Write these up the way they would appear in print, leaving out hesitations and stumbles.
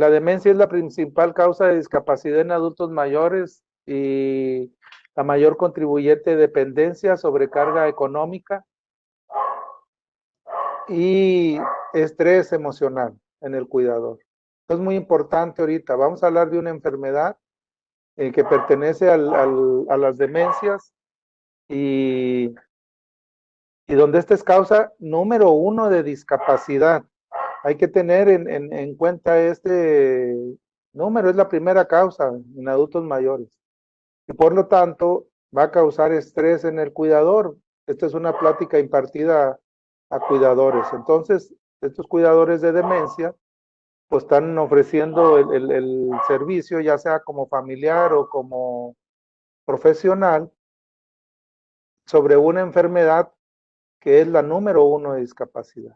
La demencia es la principal causa de discapacidad en adultos mayores y la mayor contribuyente de dependencia, sobrecarga económica y estrés emocional en el cuidador. Esto es muy importante ahorita. Vamos a hablar de una enfermedad que pertenece a las demencias y donde esta es causa número 1 de discapacidad. Hay que tener en cuenta este número, es la primera causa en adultos mayores. Y por lo tanto, va a causar estrés en el cuidador. Esta es una plática impartida a cuidadores. Entonces, estos cuidadores de demencia, pues están ofreciendo el servicio, ya sea como familiar o como profesional, sobre una enfermedad que es la número 1 de discapacidad.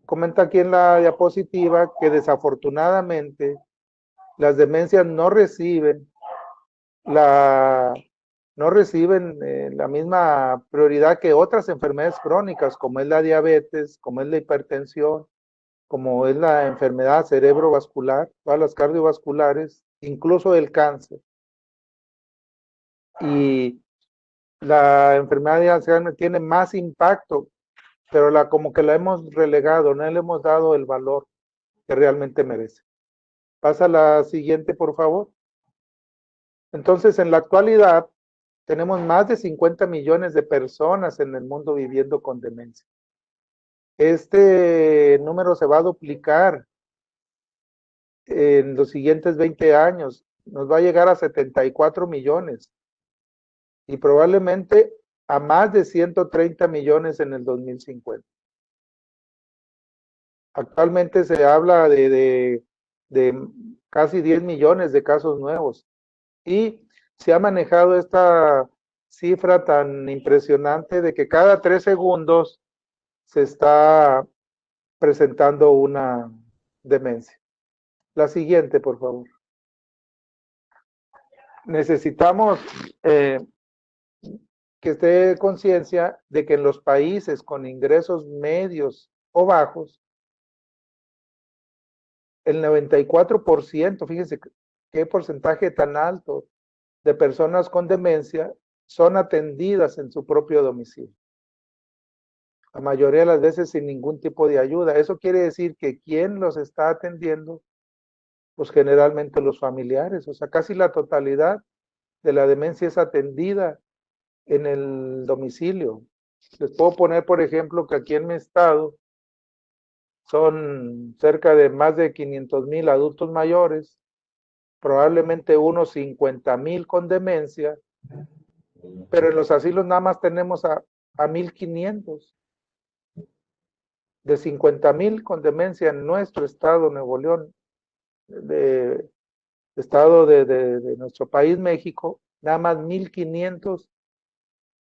Comenta aquí en la diapositiva que desafortunadamente las demencias no reciben la misma prioridad que otras enfermedades crónicas, como es la diabetes, como es la hipertensión, como es la enfermedad cerebrovascular, todas las cardiovasculares, incluso el cáncer. Y la enfermedad de Alzheimer tiene más impacto, pero como que la hemos relegado, no le hemos dado el valor que realmente merece. Pasa la siguiente, por favor. Entonces, en la actualidad, tenemos más de 50 millones de personas en el mundo viviendo con demencia. Este número se va a duplicar en los siguientes 20 años. Nos va a llegar a 74 millones y probablemente a más de 130 millones en el 2050. Actualmente se habla de casi 10 millones de casos nuevos y se ha manejado esta cifra tan impresionante de que cada 3 segundos se está presentando una demencia. La siguiente, por favor. Necesitamos que esté conciencia de que en los países con ingresos medios o bajos, el 94%, fíjense qué porcentaje tan alto de personas con demencia son atendidas en su propio domicilio. La mayoría de las veces sin ningún tipo de ayuda. Eso quiere decir que quien los está atendiendo, pues generalmente los familiares, o sea, casi la totalidad de la demencia es atendida en el domicilio. Les puedo poner, por ejemplo, que aquí en mi estado son cerca de más de 500,000 adultos mayores, probablemente unos 50,000 con demencia, pero en los asilos nada más tenemos a 1,500. De 50,000 con demencia en nuestro estado, Nuevo León, estado de nuestro país, México, nada más 1,500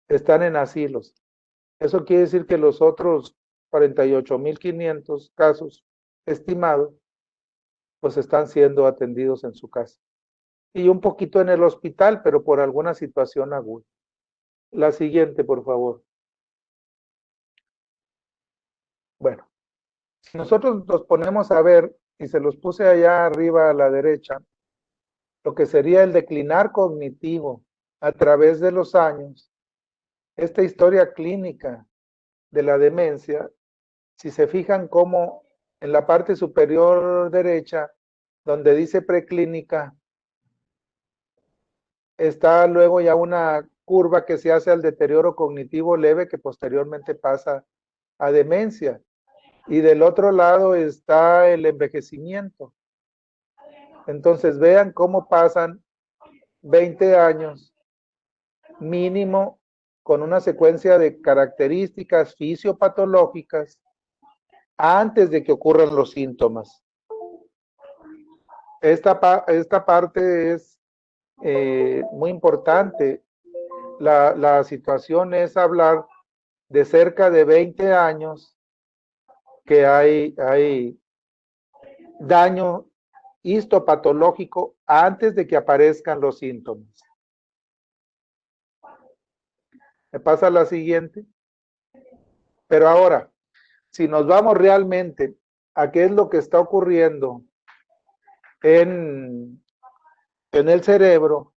están en asilos. Eso quiere decir que los otros 48,500 casos estimados, pues están siendo atendidos en su casa. Y un poquito en el hospital, pero por alguna situación aguda. La siguiente, por favor. Bueno, si nosotros nos ponemos a ver, y se los puse allá arriba a la derecha, lo que sería el declinar cognitivo a través de los años, esta historia clínica de la demencia, si se fijan cómo en la parte superior derecha, donde dice preclínica, está luego ya una curva que se hace al deterioro cognitivo leve que posteriormente pasa a demencia. Y del otro lado está el envejecimiento. Entonces vean cómo pasan 20 años mínimo con una secuencia de características fisiopatológicas antes de que ocurran los síntomas. Esta parte es muy importante. La situación es hablar de cerca de 20 años que hay daño histopatológico antes de que aparezcan los síntomas. Me pasa la siguiente. Pero ahora, si nos vamos realmente a qué es lo que está ocurriendo en el cerebro,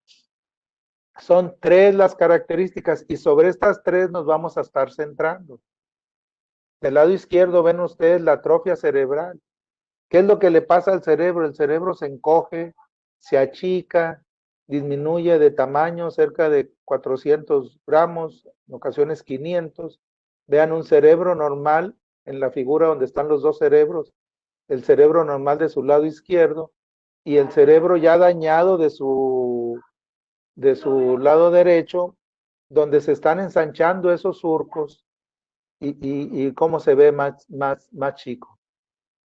son tres las características y sobre estas tres nos vamos a estar centrando. Del lado izquierdo ven ustedes la atrofia cerebral. ¿Qué es lo que le pasa al cerebro? El cerebro se encoge, se achica, disminuye de tamaño cerca de 400 gramos, en ocasiones 500. Vean un cerebro normal en la figura donde están los dos cerebros, el cerebro normal de su lado izquierdo y el cerebro ya dañado de su lado derecho, donde se están ensanchando esos surcos y cómo se ve más chico.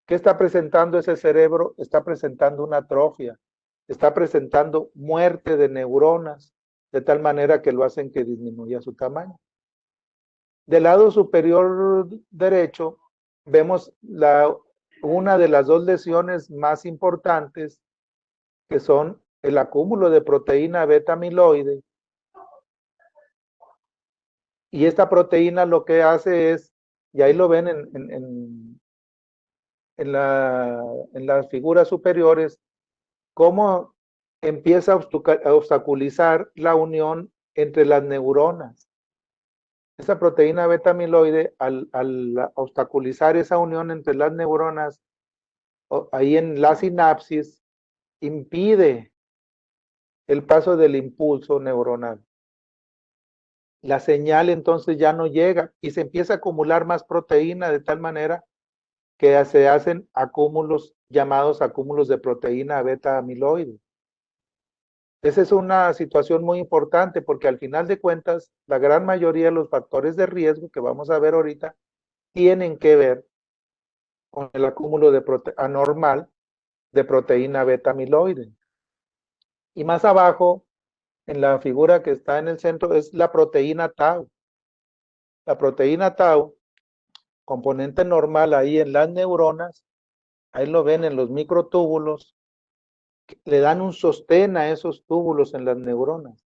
¿Qué está presentando ese cerebro? Está presentando una atrofia, está presentando muerte de neuronas, de tal manera que lo hacen que disminuya su tamaño. Del lado superior derecho vemos una de las dos lesiones más importantes, que son el acúmulo de proteína beta amiloide. Y esta proteína lo que hace es, y ahí lo ven en las figuras superiores, cómo empieza a obstaculizar la unión entre las neuronas. Esa proteína beta amiloide, al obstaculizar esa unión entre las neuronas, ahí en la sinapsis, impide el paso del impulso neuronal. La señal entonces ya no llega y se empieza a acumular más proteína de tal manera que se hacen acúmulos llamados acúmulos de proteína beta amiloide. Esa es una situación muy importante porque al final de cuentas la gran mayoría de los factores de riesgo que vamos a ver ahorita tienen que ver con el acúmulo anormal de proteína beta amiloide. Y más abajo, en la figura que está en el centro, es la proteína tau. La proteína tau, componente normal ahí en las neuronas, ahí lo ven en los microtúbulos, le dan un sostén a esos túbulos en las neuronas.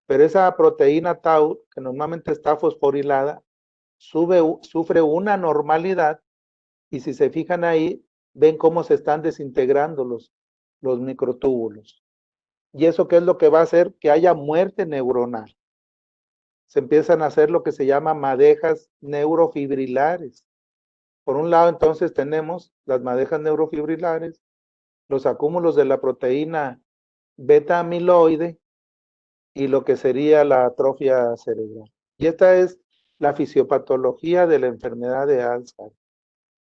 Pero esa proteína tau, que normalmente está fosforilada, sufre una anormalidad y si se fijan ahí, ven cómo se están desintegrando los microtúbulos. ¿Y eso qué es lo que va a hacer? Que haya muerte neuronal. Se empiezan a hacer lo que se llama madejas neurofibrilares. Por un lado, entonces, tenemos las madejas neurofibrilares, los acúmulos de la proteína beta amiloide y lo que sería la atrofia cerebral. Y esta es la fisiopatología de la enfermedad de Alzheimer.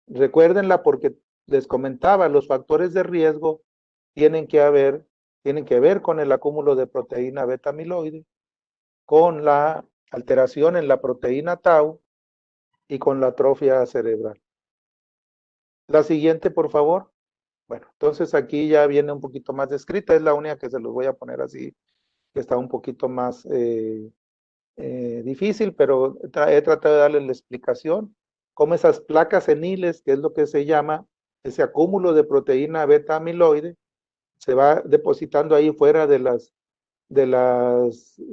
Recuérdenla porque les comentaba, los factores de riesgo tienen que ver con el acúmulo de proteína beta amiloide, con la alteración en la proteína tau y con la atrofia cerebral. La siguiente, por favor. Bueno, entonces aquí ya viene un poquito más descrita, es la única que se los voy a poner así, que está un poquito más difícil, pero he tratado de darles la explicación, cómo esas placas seniles, que es lo que se llama, ese acúmulo de proteína beta amiloide, se va depositando ahí fuera de las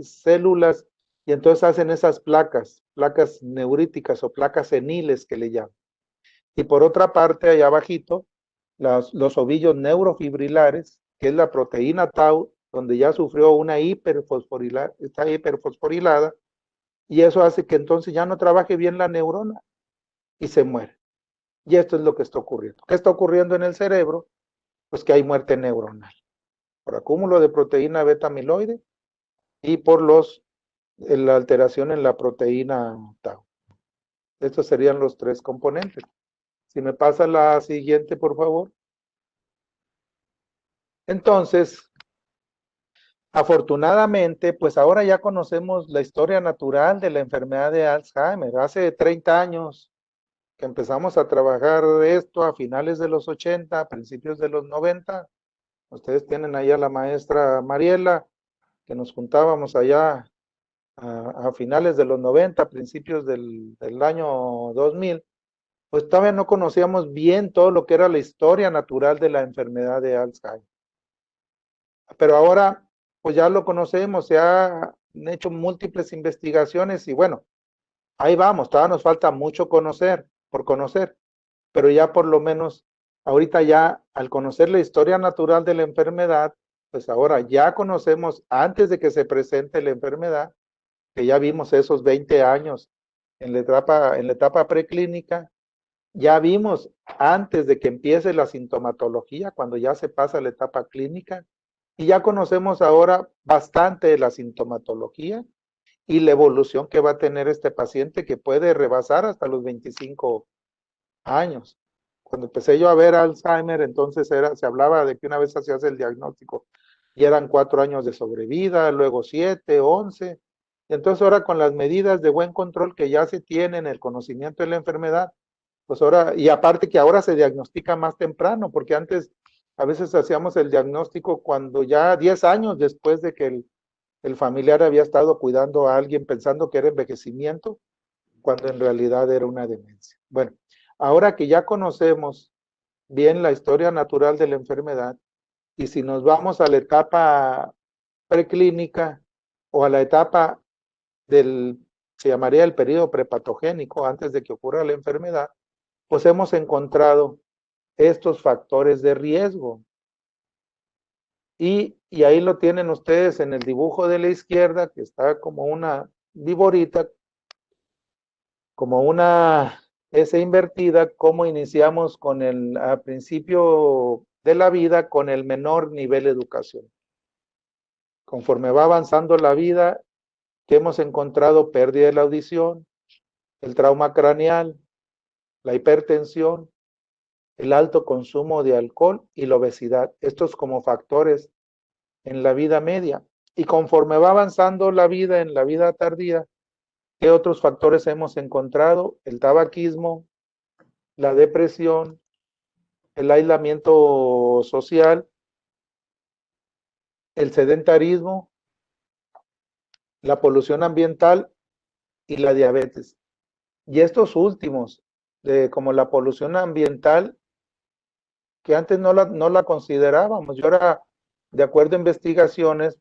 células y entonces hacen esas placas neuríticas o placas seniles que le llaman. Y por otra parte, allá abajito, los ovillos neurofibrilares, que es la proteína tau, donde ya sufrió una está hiperfosforilada, y eso hace que entonces ya no trabaje bien la neurona y se muere. Y esto es lo que está ocurriendo. ¿Qué está ocurriendo en el cerebro? Pues que hay muerte neuronal, por acúmulo de proteína beta amiloide y por la alteración en la proteína tau. Estos serían los tres componentes. Si me pasa la siguiente, por favor. Entonces, afortunadamente, pues ahora ya conocemos la historia natural de la enfermedad de Alzheimer. Hace 30 años que empezamos a trabajar esto a finales de los 80, a principios de los 90. Ustedes tienen ahí a la maestra Mariela, que nos juntábamos allá a finales de los 90, principios del año 2000. Pues todavía no conocíamos bien todo lo que era la historia natural de la enfermedad de Alzheimer. Pero ahora, pues ya lo conocemos, se han hecho múltiples investigaciones y bueno, ahí vamos, todavía nos falta mucho por conocer. pero ya por lo menos ahorita ya al conocer la historia natural de la enfermedad, pues ahora ya conocemos antes de que se presente la enfermedad, que ya vimos esos 20 años en la etapa preclínica, ya vimos antes de que empiece la sintomatología, cuando ya se pasa la etapa clínica, y ya conocemos ahora bastante de la sintomatología y la evolución que va a tener este paciente que puede rebasar hasta los 25 años. Cuando empecé yo a ver Alzheimer, entonces se hablaba de que una vez se hace el diagnóstico y eran 4 años de sobrevida, luego 7, 11. Entonces ahora con las medidas de buen control que ya se tienen, el conocimiento de la enfermedad, pues ahora, y aparte que ahora se diagnostica más temprano, porque antes a veces hacíamos el diagnóstico cuando ya 10 años después de que el familiar había estado cuidando a alguien pensando que era envejecimiento, cuando en realidad era una demencia. Bueno, ahora que ya conocemos bien la historia natural de la enfermedad, y si nos vamos a la etapa preclínica o a la etapa se llamaría el periodo prepatogénico, antes de que ocurra la enfermedad, pues hemos encontrado estos factores de riesgo. Y ahí lo tienen ustedes en el dibujo de la izquierda, que está como una viborita, como una S invertida, cómo iniciamos con al principio de la vida con el menor nivel de educación. Conforme va avanzando la vida, que hemos encontrado pérdida de la audición, el trauma craneal, la hipertensión, el alto consumo de alcohol y la obesidad. Estos como factores en la vida media. Y conforme va avanzando la vida en la vida tardía, ¿qué otros factores hemos encontrado? El tabaquismo, la depresión, el aislamiento social, el sedentarismo, la polución ambiental y la diabetes. Y estos últimos, como la polución ambiental, que antes no la considerábamos. Y ahora, de acuerdo a investigaciones,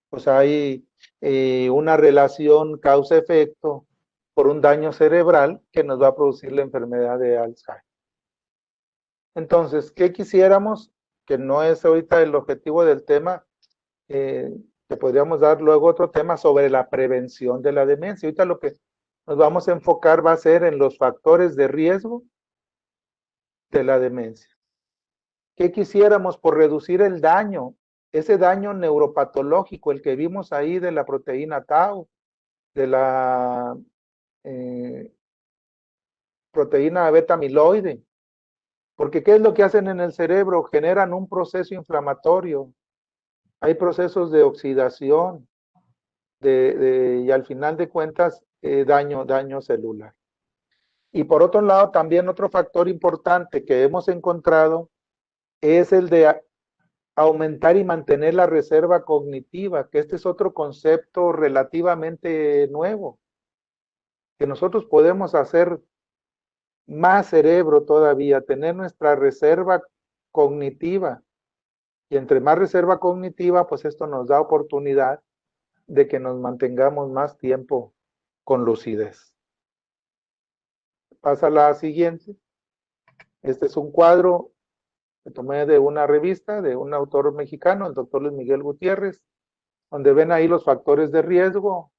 pues hay una relación causa-efecto por un daño cerebral que nos va a producir la enfermedad de Alzheimer. Entonces, ¿qué quisiéramos? Que no es ahorita el objetivo del tema, que podríamos dar luego otro tema sobre la prevención de la demencia. Ahorita lo que nos vamos a enfocar va a ser en los factores de riesgo de la demencia. ¿Qué quisiéramos por reducir el daño? Ese daño neuropatológico, el que vimos ahí de la proteína tau, de la proteína beta amiloide. Porque ¿qué es lo que hacen en el cerebro? Generan un proceso inflamatorio. Hay procesos de oxidación y al final de cuentas daño celular. Y por otro lado, también otro factor importante que hemos encontrado es el de aumentar y mantener la reserva cognitiva, que este es otro concepto relativamente nuevo, que nosotros podemos hacer más cerebro todavía, tener nuestra reserva cognitiva. Y entre más reserva cognitiva, pues esto nos da oportunidad de que nos mantengamos más tiempo con lucidez. Pasa la siguiente. Este es un cuadro que tomé de una revista de un autor mexicano, el doctor Luis Miguel Gutiérrez, donde ven ahí los factores de riesgo.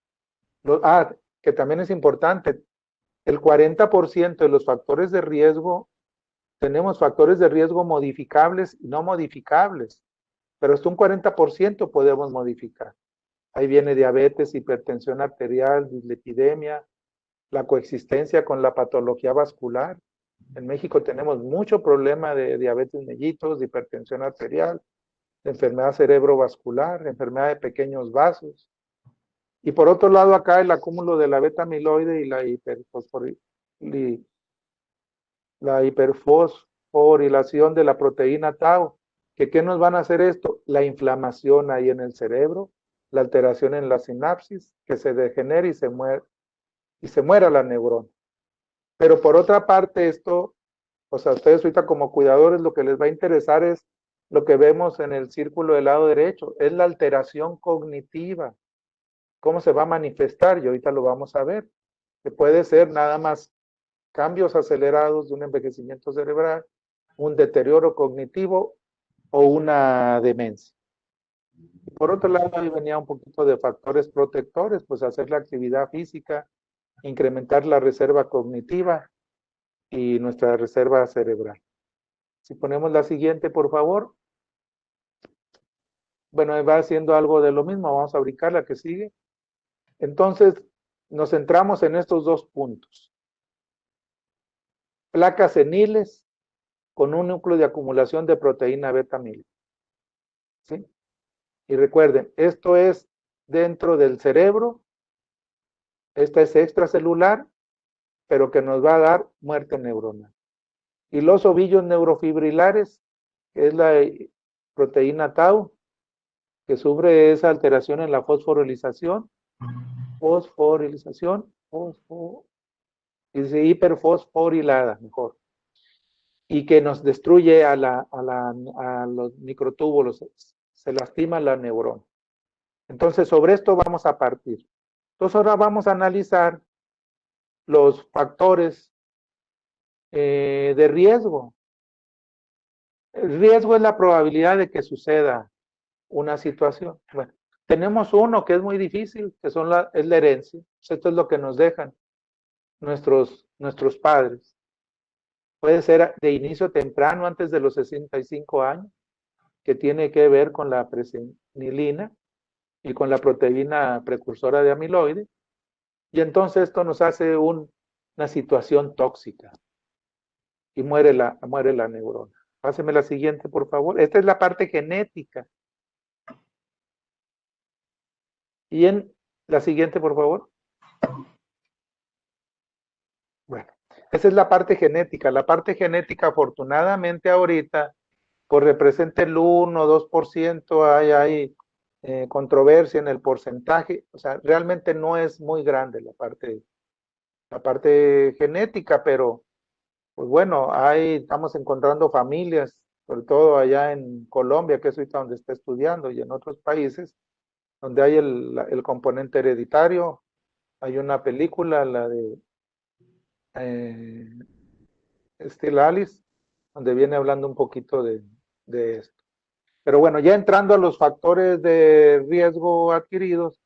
Que también es importante, el 40% de los factores de riesgo, tenemos factores de riesgo modificables y no modificables, pero hasta un 40% podemos modificar. Ahí viene diabetes, hipertensión arterial, dislipidemia, la coexistencia con la patología vascular. En México tenemos mucho problema de diabetes mellitus, de hipertensión arterial, de enfermedad cerebrovascular, enfermedad de pequeños vasos. Y por otro lado acá el acúmulo de la beta amiloide y la hiperfosforilación de la proteína tau. ¿Qué nos van a hacer esto? La inflamación ahí en el cerebro, la alteración en la sinapsis, que se degenere y se muera la neurona. Pero por otra parte esto, o sea, ustedes ahorita como cuidadores lo que les va a interesar es lo que vemos en el círculo del lado derecho, es la alteración cognitiva. ¿Cómo se va a manifestar? Y ahorita lo vamos a ver. Que puede ser nada más cambios acelerados de un envejecimiento cerebral, un deterioro cognitivo o una demencia. Por otro lado, ahí venía un poquito de factores protectores, pues hacer la actividad física, incrementar la reserva cognitiva y nuestra reserva cerebral. Si ponemos la siguiente, por favor. Bueno, va haciendo algo de lo mismo, vamos a brincar la que sigue. Entonces, nos centramos en estos dos puntos. Placas seniles con un núcleo de acumulación de proteína beta-amiloide. ¿Sí? Y recuerden, esto es dentro del cerebro, esta es extracelular, pero que nos va a dar muerte neuronal. Y los ovillos neurofibrilares, que es la proteína tau, que sufre esa alteración en la fosforilización, y dice hiperfosforilada, mejor, y que nos destruye a los microtúbulos, se lastima la neurona. Entonces, sobre esto vamos a partir. Entonces, ahora vamos a analizar los factores de riesgo. El riesgo es la probabilidad de que suceda una situación. Bueno, tenemos uno que es muy difícil, que es la herencia. Esto es lo que nos dejan nuestros padres. Puede ser de inicio temprano, antes de los 65 años, que tiene que ver con la presenilina y con la proteína precursora de amiloide. Y entonces esto nos hace una situación tóxica y muere la neurona. Páseme la siguiente, por favor. Esta es la parte genética. Y en la siguiente, por favor. Bueno, esa es la parte genética. La parte genética, afortunadamente ahorita, pues representa el 1 o 2%, hay controversia en el porcentaje. O sea, realmente no es muy grande la parte genética, pero pues bueno, estamos encontrando familias, sobre todo allá en Colombia, que es ahorita donde está estudiando, y en otros países, donde hay el componente hereditario. Hay una película, la de Still Alice, donde viene hablando un poquito de esto. Pero bueno, ya entrando a los factores de riesgo adquiridos,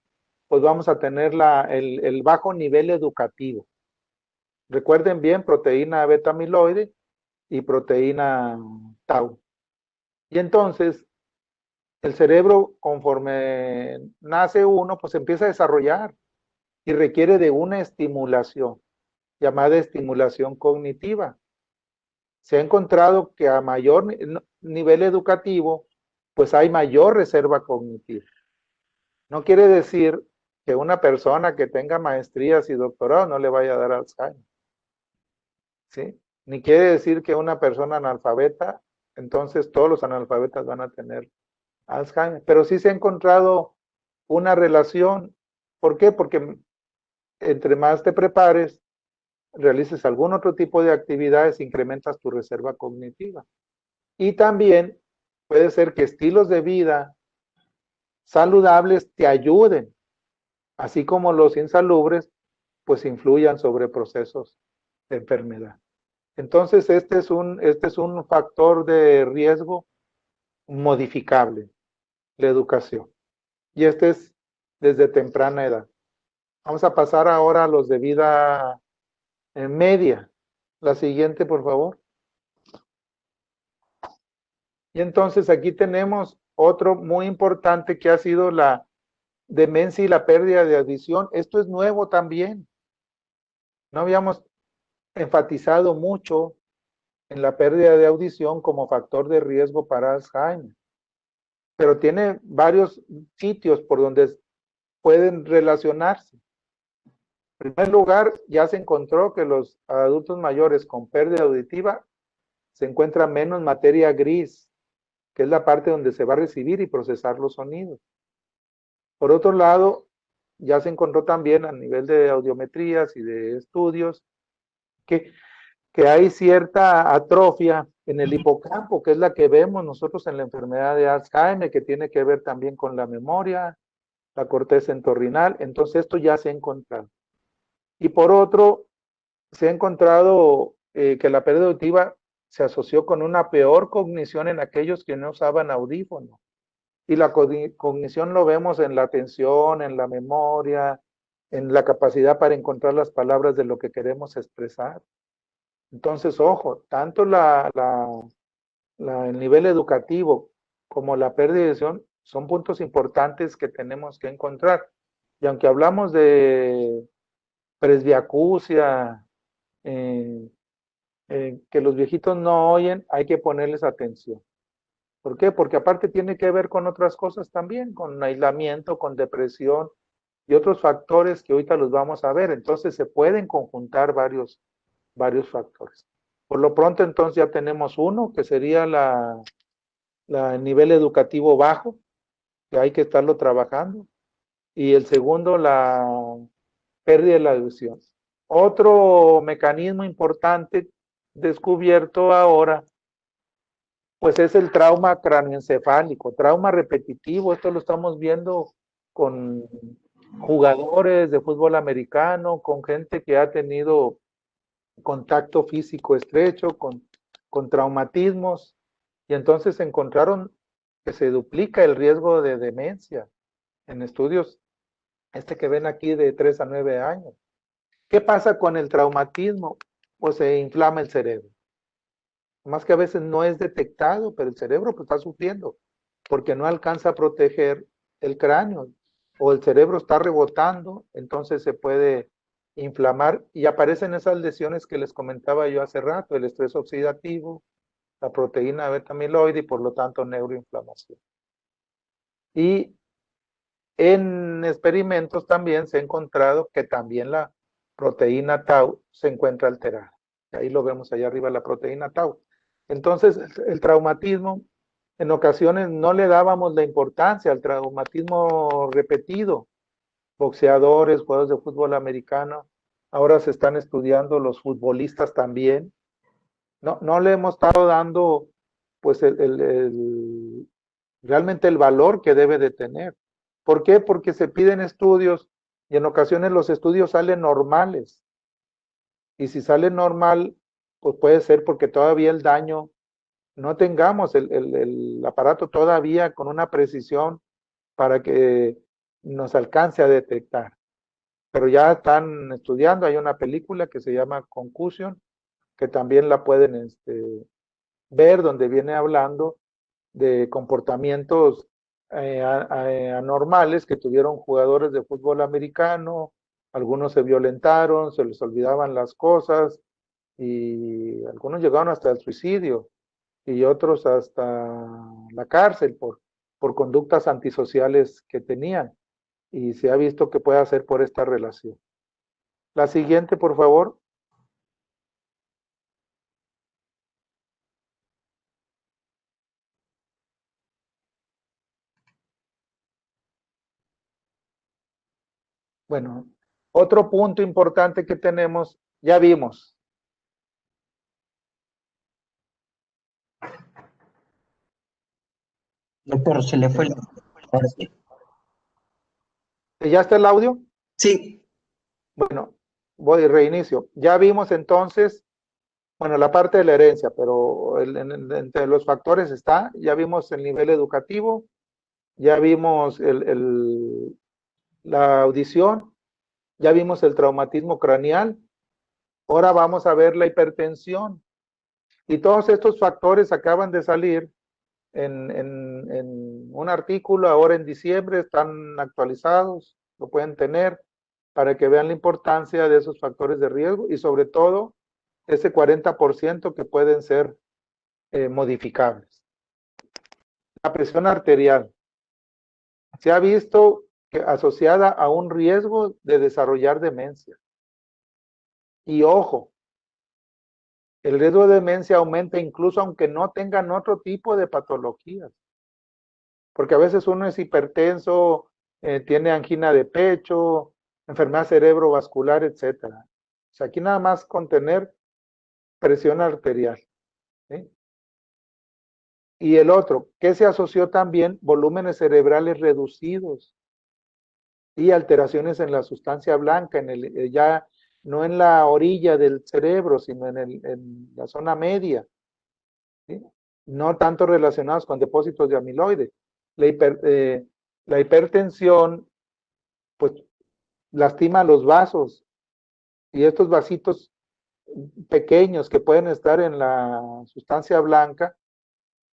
pues vamos a tener el bajo nivel educativo. Recuerden bien, proteína beta-amiloide y proteína tau. Y entonces, el cerebro, conforme nace uno, pues empieza a desarrollar y requiere de una estimulación, llamada estimulación cognitiva. Se ha encontrado que a mayor nivel educativo, pues hay mayor reserva cognitiva. No quiere decir que una persona que tenga maestrías y doctorado no le vaya a dar Alzheimer. ¿Sí? Ni quiere decir que una persona analfabeta, entonces todos los analfabetas van a tener Alzheimer. Pero sí se ha encontrado una relación. ¿Por qué? Porque entre más te prepares, realices algún otro tipo de actividades, incrementas tu reserva cognitiva. Y también puede ser que estilos de vida saludables te ayuden, así como los insalubres, pues influyan sobre procesos de enfermedad. Entonces, este es un factor de riesgo modificable, la educación. Y este es desde temprana edad. Vamos a pasar ahora a los de vida media. La siguiente, por favor. Y entonces aquí tenemos otro muy importante que ha sido la demencia y la pérdida de audición. Esto es nuevo también. No habíamos enfatizado mucho en la pérdida de audición como factor de riesgo para Alzheimer, pero tiene varios sitios por donde pueden relacionarse. En primer lugar, ya se encontró que los adultos mayores con pérdida auditiva se encuentra menos materia gris, que es la parte donde se va a recibir y procesar los sonidos. Por otro lado, ya se encontró también a nivel de audiometrías y de estudios que hay cierta atrofia en el hipocampo, que es la que vemos nosotros en la enfermedad de Alzheimer, que tiene que ver también con la memoria, la corteza entorrinal. Entonces esto ya se ha encontrado. Y por otro, se ha encontrado que la pérdida auditiva se asoció con una peor cognición en aquellos que no usaban audífono. Y la cognición lo vemos en la atención, en la memoria, en la capacidad para encontrar las palabras de lo que queremos expresar. Entonces, ojo, tanto el nivel educativo como la pérdida de visión son puntos importantes que tenemos que encontrar. Y aunque hablamos de presbiacusia, que los viejitos no oyen, hay que ponerles atención. ¿Por qué? Porque aparte tiene que ver con otras cosas también, con aislamiento, con depresión y otros factores que ahorita los vamos a ver. Entonces se pueden conjuntar varios factores. Por lo pronto entonces ya tenemos uno, que sería el nivel educativo bajo, que hay que estarlo trabajando. Y el segundo, la pérdida de la audición. Otro mecanismo importante descubierto ahora, pues es el trauma cráneoencefálico, trauma repetitivo. Esto lo estamos viendo con jugadores de fútbol americano, con gente que ha tenido contacto físico estrecho, con traumatismos, y entonces encontraron que se duplica el riesgo de demencia en estudios, que ven aquí de 3 a 9 años. ¿Qué pasa con el traumatismo? Pues se inflama el cerebro. Más que a veces no es detectado, pero el cerebro pues está sufriendo porque no alcanza a proteger el cráneo o el cerebro está rebotando, entonces se puede inflamar y aparecen esas lesiones que les comentaba yo hace rato, el estrés oxidativo, la proteína beta-amiloide y por lo tanto neuroinflamación. Y en experimentos también se ha encontrado que también la proteína tau se encuentra alterada. Ahí lo vemos allá arriba, la proteína tau. Entonces, el traumatismo, en ocasiones no le dábamos la importancia al traumatismo repetido. Boxeadores, jugadores de fútbol americano, ahora se están estudiando los futbolistas también. No le hemos estado dando pues realmente el valor que debe de tener. ¿Por qué? Porque se piden estudios y en ocasiones los estudios salen normales. Y si sale normal, pues puede ser porque todavía el daño, no tengamos el aparato todavía con una precisión para que nos alcance a detectar. Pero ya están estudiando, hay una película que se llama Concussion, que también la pueden ver, donde viene hablando de comportamientos anormales que tuvieron jugadores de fútbol americano, algunos se violentaron, se les olvidaban las cosas y algunos llegaron hasta el suicidio y otros hasta la cárcel por conductas antisociales que tenían y se ha visto que puede hacer por esta relación. La siguiente, por favor. Bueno, otro punto importante que tenemos, ya vimos. Doctor, se le fue el... Ahora sí. ¿Ya está el audio? Sí. Bueno, voy reinicio. Ya vimos entonces, bueno, la parte de la herencia, pero entre los factores está, ya vimos el nivel educativo, ya vimos la audición, ya vimos el traumatismo craneal, ahora vamos a ver la hipertensión. Y todos estos factores acaban de salir en un artículo ahora en diciembre, están actualizados, lo pueden tener para que vean la importancia de esos factores de riesgo y sobre todo ese 40% que pueden ser modificables. La presión arterial se ha visto que asociada a un riesgo de desarrollar demencia. Y ojo, el riesgo de demencia aumenta incluso aunque no tengan otro tipo de patologías. Porque a veces uno es hipertenso, tiene angina de pecho, enfermedad cerebrovascular, etcétera. O sea, aquí nada más con tener presión arterial. ¿Sí? Y el otro, que se asoció también volúmenes cerebrales reducidos y alteraciones en la sustancia blanca, ya no en la orilla del cerebro, sino en la zona media, ¿sí? No tanto relacionados con depósitos de amiloide. La hipertensión, pues, lastima los vasos, y estos vasitos pequeños que pueden estar en la sustancia blanca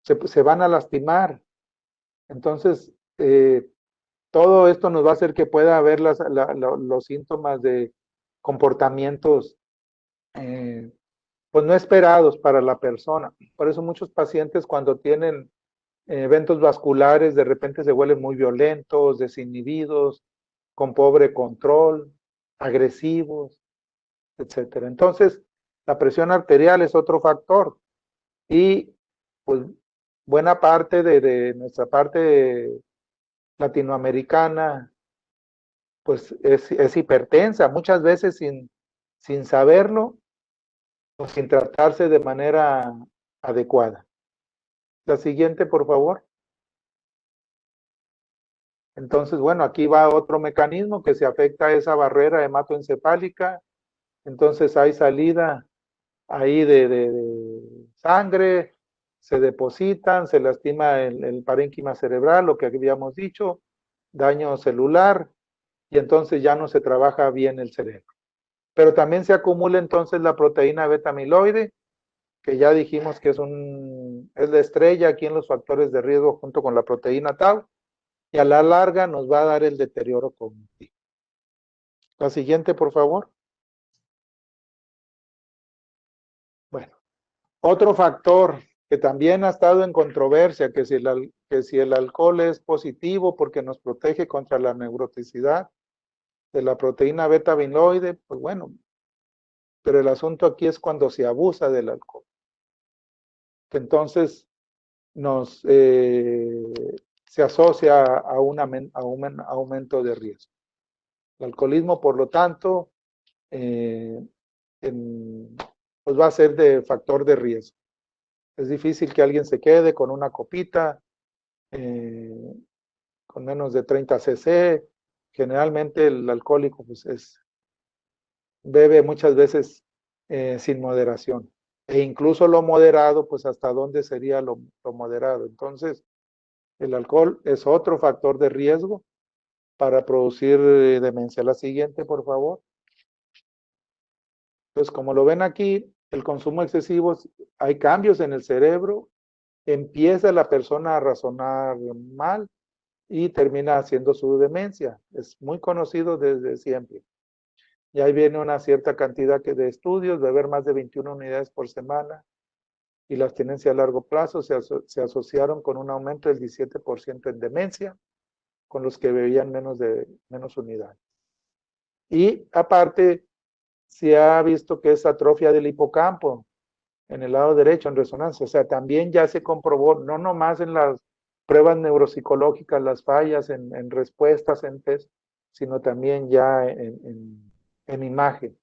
se van a lastimar. Entonces, todo esto nos va a hacer que pueda haber los síntomas de comportamientos pues no esperados para la persona. Por eso muchos pacientes cuando tienen eventos vasculares de repente se vuelven muy violentos, desinhibidos, con pobre control, agresivos, etcétera. Entonces, la presión arterial es otro factor y pues buena parte de nuestra parte latinoamericana pues es hipertensa, muchas veces sin saberlo o sin tratarse de manera adecuada. La siguiente, por favor. Entonces, bueno, aquí va otro mecanismo que se afecta a esa barrera hematoencefálica. Entonces hay salida ahí de sangre, se depositan, se lastima el parénquima cerebral, lo que habíamos dicho, daño celular, y entonces ya no se trabaja bien el cerebro. Pero también se acumula entonces la proteína beta amiloide, que ya dijimos que es la estrella aquí en los factores de riesgo junto con la proteína tau, y a la larga nos va a dar el deterioro cognitivo. La siguiente, por favor. Bueno, otro factor que también ha estado en controversia, que si el alcohol es positivo porque nos protege contra la neuroticidad de la proteína beta amiloide, pues bueno, pero el asunto aquí es cuando se abusa del alcohol. Entonces se asocia a un aumento de riesgo. El alcoholismo, por lo tanto, pues va a ser de factor de riesgo. Es difícil que alguien se quede con una copita, con menos de 30 cc. Generalmente el alcohólico pues bebe muchas veces sin moderación. E incluso lo moderado, pues hasta dónde sería lo moderado. Entonces, el alcohol es otro factor de riesgo para producir demencia. La siguiente, por favor. Entonces, como lo ven aquí, el consumo excesivo, hay cambios en el cerebro, empieza la persona a razonar mal y termina haciendo su demencia. Es muy conocido desde siempre. Y ahí viene una cierta cantidad de estudios, beber más de 21 unidades por semana y la abstinencia a largo plazo se asociaron con un aumento del 17% en demencia con los que bebían menos unidades. Y aparte, se ha visto que es atrofia del hipocampo en el lado derecho, en resonancia. O sea, también ya se comprobó, no nomás en las pruebas neuropsicológicas, las fallas en respuestas en test, sino también ya en imagen.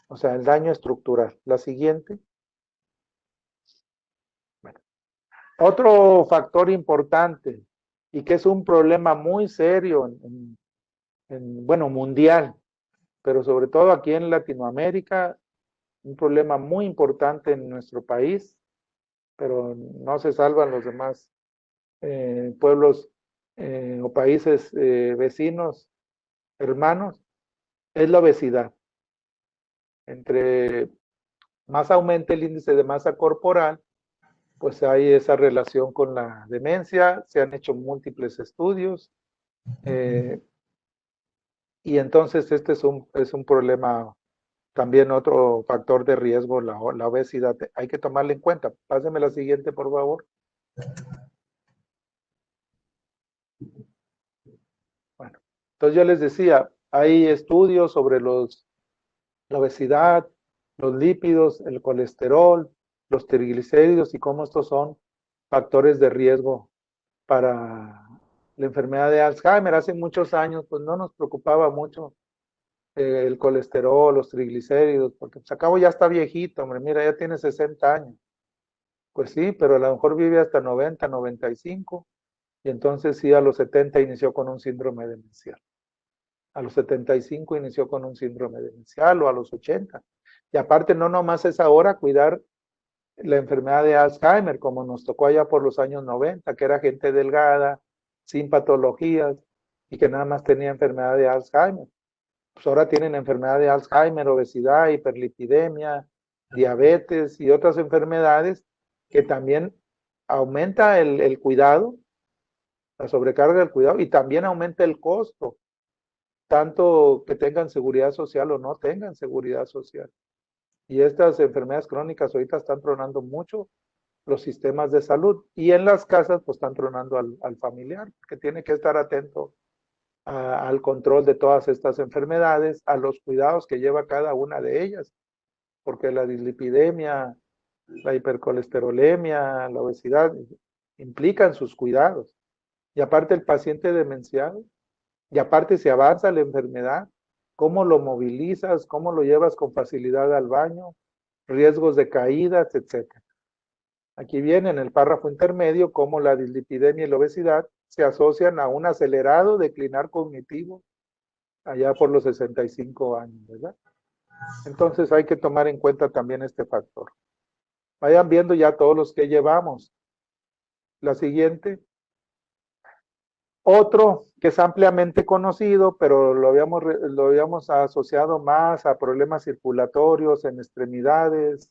O sea, el daño estructural. La siguiente. Bueno, otro factor importante y que es un problema muy serio bueno, mundial, pero sobre todo aquí en Latinoamérica, un problema muy importante en nuestro país, pero no se salvan los demás pueblos o países vecinos, hermanos, es la obesidad. Entre más aumente el índice de masa corporal, pues hay esa relación con la demencia, se han hecho múltiples estudios, y entonces este es un problema, también otro factor de riesgo, la obesidad. Hay que tomarla en cuenta. Páseme la siguiente, por favor. Bueno, entonces yo les decía, hay estudios sobre la obesidad, los lípidos, el colesterol, los triglicéridos y cómo estos son factores de riesgo para la enfermedad de Alzheimer. Hace muchos años pues no nos preocupaba mucho el colesterol, los triglicéridos, porque pues acabo ya está viejito, hombre, mira, ya tiene 60 años. Pues sí, pero a lo mejor vive hasta 90, 95, y entonces sí, a los 70 inició con un síndrome demencial. A los 75 inició con un síndrome demencial o a los 80. Y aparte no nomás es ahora cuidar la enfermedad de Alzheimer, como nos tocó allá por los años 90, que era gente delgada, sin patologías y que nada más tenía enfermedad de Alzheimer. Pues ahora tienen enfermedad de Alzheimer, obesidad, hiperlipidemia, diabetes y otras enfermedades que también aumenta el cuidado, la sobrecarga del cuidado y también aumenta el costo, tanto que tengan seguridad social o no tengan seguridad social. Y estas enfermedades crónicas ahorita están tronando mucho los sistemas de salud y en las casas pues están tronando al familiar, que tiene que estar atento al control de todas estas enfermedades, a los cuidados que lleva cada una de ellas, porque la dislipidemia, la hipercolesterolemia, la obesidad implican sus cuidados. Y aparte el paciente demenciado, y aparte si avanza la enfermedad, cómo lo movilizas, cómo lo llevas con facilidad al baño, riesgos de caídas, etc. Aquí viene en el párrafo intermedio cómo la dislipidemia y la obesidad se asocian a un acelerado declinar cognitivo allá por los 65 años, ¿verdad? Entonces hay que tomar en cuenta también este factor. Vayan viendo ya todos los que llevamos. La siguiente. Otro que es ampliamente conocido, pero lo habíamos asociado más a problemas circulatorios en extremidades,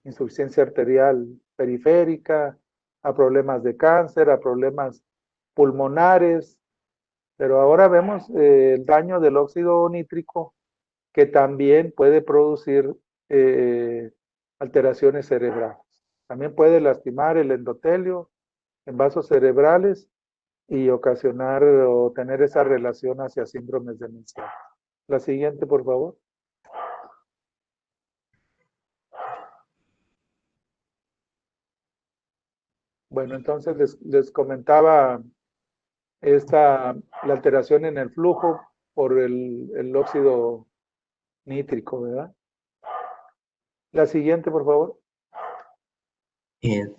insuficiencia arterial periférica, a problemas de cáncer, a problemas pulmonares, pero ahora vemos el daño del óxido nítrico que también puede producir alteraciones cerebrales. También puede lastimar el endotelio en vasos cerebrales y ocasionar o tener esa relación hacia síndromes demenciales. La siguiente, por favor. Bueno, entonces les comentaba la alteración en el flujo por el óxido nítrico, ¿verdad? La siguiente, por favor. eh,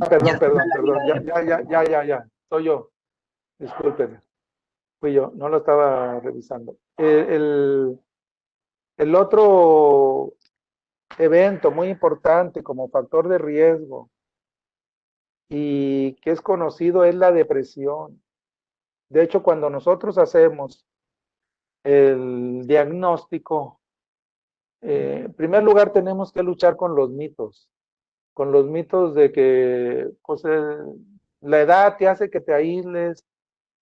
Perdón. Ya. Soy yo. Discúlpenme. Fui yo. No lo estaba revisando. El otro evento muy importante como factor de riesgo y que es conocido es la depresión. De hecho, cuando nosotros hacemos el diagnóstico, en primer lugar tenemos que luchar con los mitos de que pues, la edad te hace que te aísles,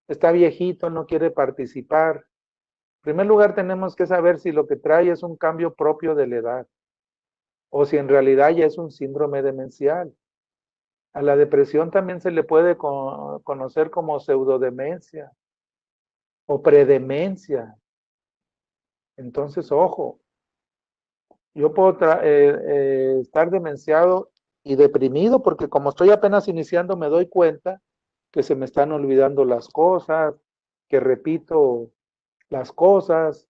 está viejito, no quiere participar. En primer lugar tenemos que saber si lo que trae es un cambio propio de la edad o si en realidad ya es un síndrome demencial. A la depresión también se le puede conocer como pseudodemencia o predemencia. Entonces, ojo, yo puedo estar demenciado y deprimido porque como estoy apenas iniciando me doy cuenta que se me están olvidando las cosas, que repito las cosas,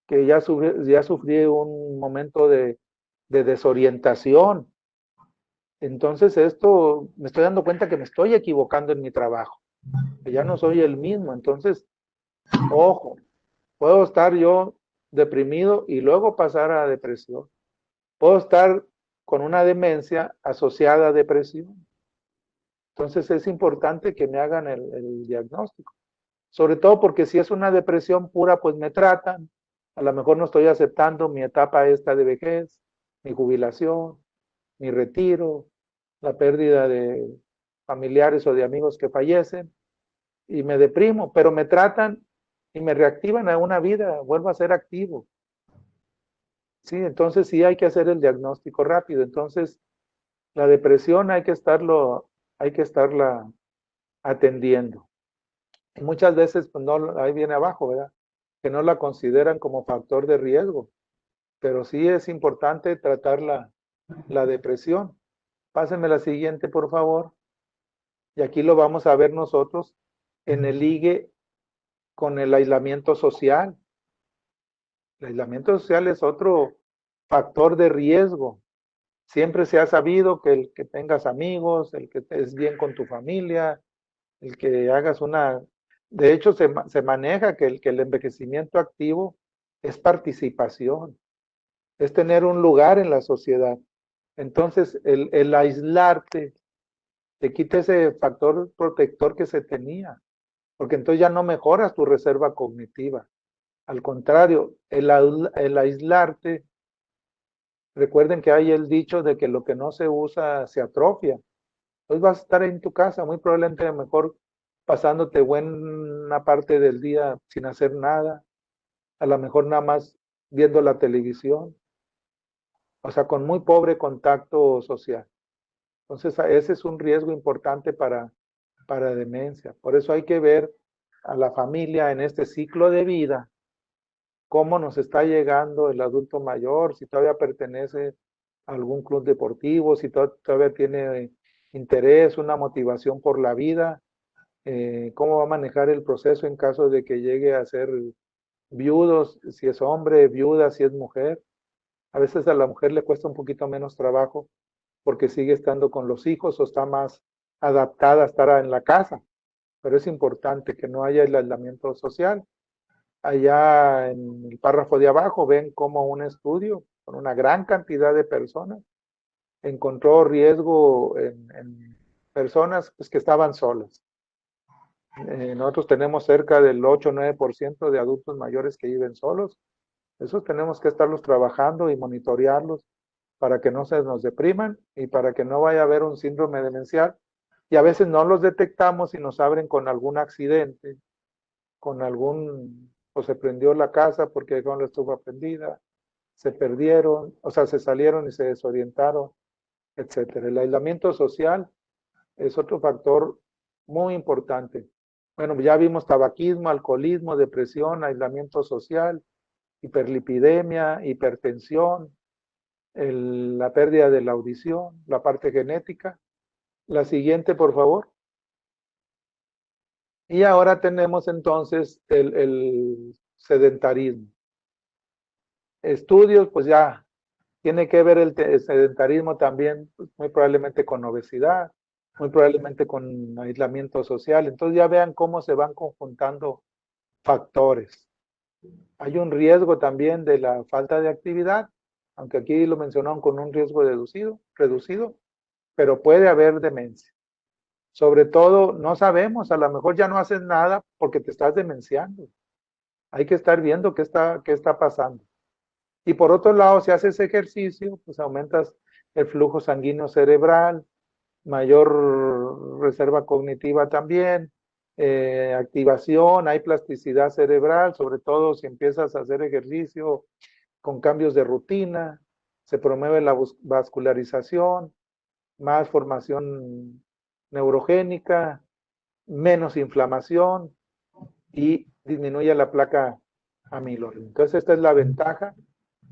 que ya sufrí un momento de desorientación. Entonces esto me estoy dando cuenta que me estoy equivocando en mi trabajo, que ya no soy el mismo. Entonces, ojo, puedo estar yo deprimido y luego pasar a depresión. Puedo estar con una demencia asociada a depresión. Entonces es importante que me hagan el diagnóstico. Sobre todo porque si es una depresión pura, pues me tratan. A lo mejor no estoy aceptando mi etapa esta de vejez, mi jubilación, mi retiro, la pérdida de familiares o de amigos que fallecen y me deprimo, pero me tratan y me reactivan a una vida, vuelvo a ser activo. Sí, entonces sí hay que hacer el diagnóstico rápido. Entonces, la depresión hay que estarla atendiendo. Y muchas veces, pues no, ahí viene abajo, ¿verdad? Que no la consideran como factor de riesgo. Pero sí es importante tratar la depresión. Pásenme la siguiente, por favor. Y aquí lo vamos a ver nosotros en el ligue con el aislamiento social. El aislamiento social es otro factor de riesgo. Siempre se ha sabido que el que tengas amigos, el que estés bien con tu familia, el que hagas una De hecho, se maneja que el envejecimiento activo es participación, es tener un lugar en la sociedad. Entonces, el aislarte te quita ese factor protector que se tenía, porque entonces ya no mejoras tu reserva cognitiva. Al contrario, el aislarte, recuerden que hay el dicho de que lo que no se usa se atrofia. Entonces vas a estar en tu casa, muy probablemente mejor pasándote buena parte del día sin hacer nada, a lo mejor nada más viendo la televisión, o sea, con muy pobre contacto social. Entonces, ese es un riesgo importante para demencia. Por eso hay que ver a la familia en este ciclo de vida, cómo nos está llegando el adulto mayor, si todavía pertenece a algún club deportivo, si todavía tiene interés, una motivación por la vida, cómo va a manejar el proceso en caso de que llegue a ser viudos, si es hombre, viuda, si es mujer. A veces a la mujer le cuesta un poquito menos trabajo porque sigue estando con los hijos o está más adaptada a estar en la casa, pero es importante que no haya el aislamiento social. Allá en el párrafo de abajo ven cómo un estudio con una gran cantidad de personas encontró riesgo en personas pues, que estaban solas. Nosotros tenemos cerca del 8 o 9% de adultos mayores que viven solos. Esos tenemos que estarlos trabajando y monitorearlos para que no se nos depriman y para que no vaya a haber un síndrome demencial. Y a veces no los detectamos y nos abren con algún accidente, con algún, o se prendió la casa porque dejaron la estufa prendida, se perdieron, o sea, se salieron y se desorientaron, etcétera. El aislamiento social es otro factor muy importante. Bueno, ya vimos tabaquismo, alcoholismo, depresión, aislamiento social, hiperlipidemia, hipertensión, la pérdida de la audición, la parte genética. La siguiente, por favor. Y ahora tenemos entonces el sedentarismo. Estudios, pues ya tiene que ver el sedentarismo también, pues, muy probablemente con obesidad, muy probablemente con aislamiento social. Entonces ya vean cómo se van conjuntando factores. Hay un riesgo también de la falta de actividad, aunque aquí lo mencionaron con un riesgo reducido, pero puede haber demencia. Sobre todo, no sabemos, a lo mejor ya no haces nada porque te estás demenciando. Hay que estar viendo qué está pasando. Y por otro lado, si haces ejercicio, pues aumentas el flujo sanguíneo cerebral, mayor reserva cognitiva también, activación, hay plasticidad cerebral, sobre todo si empiezas a hacer ejercicio con cambios de rutina, se promueve la vascularización, más formación neurogénica, menos inflamación y disminuye la placa amiloide. Entonces esta es la ventaja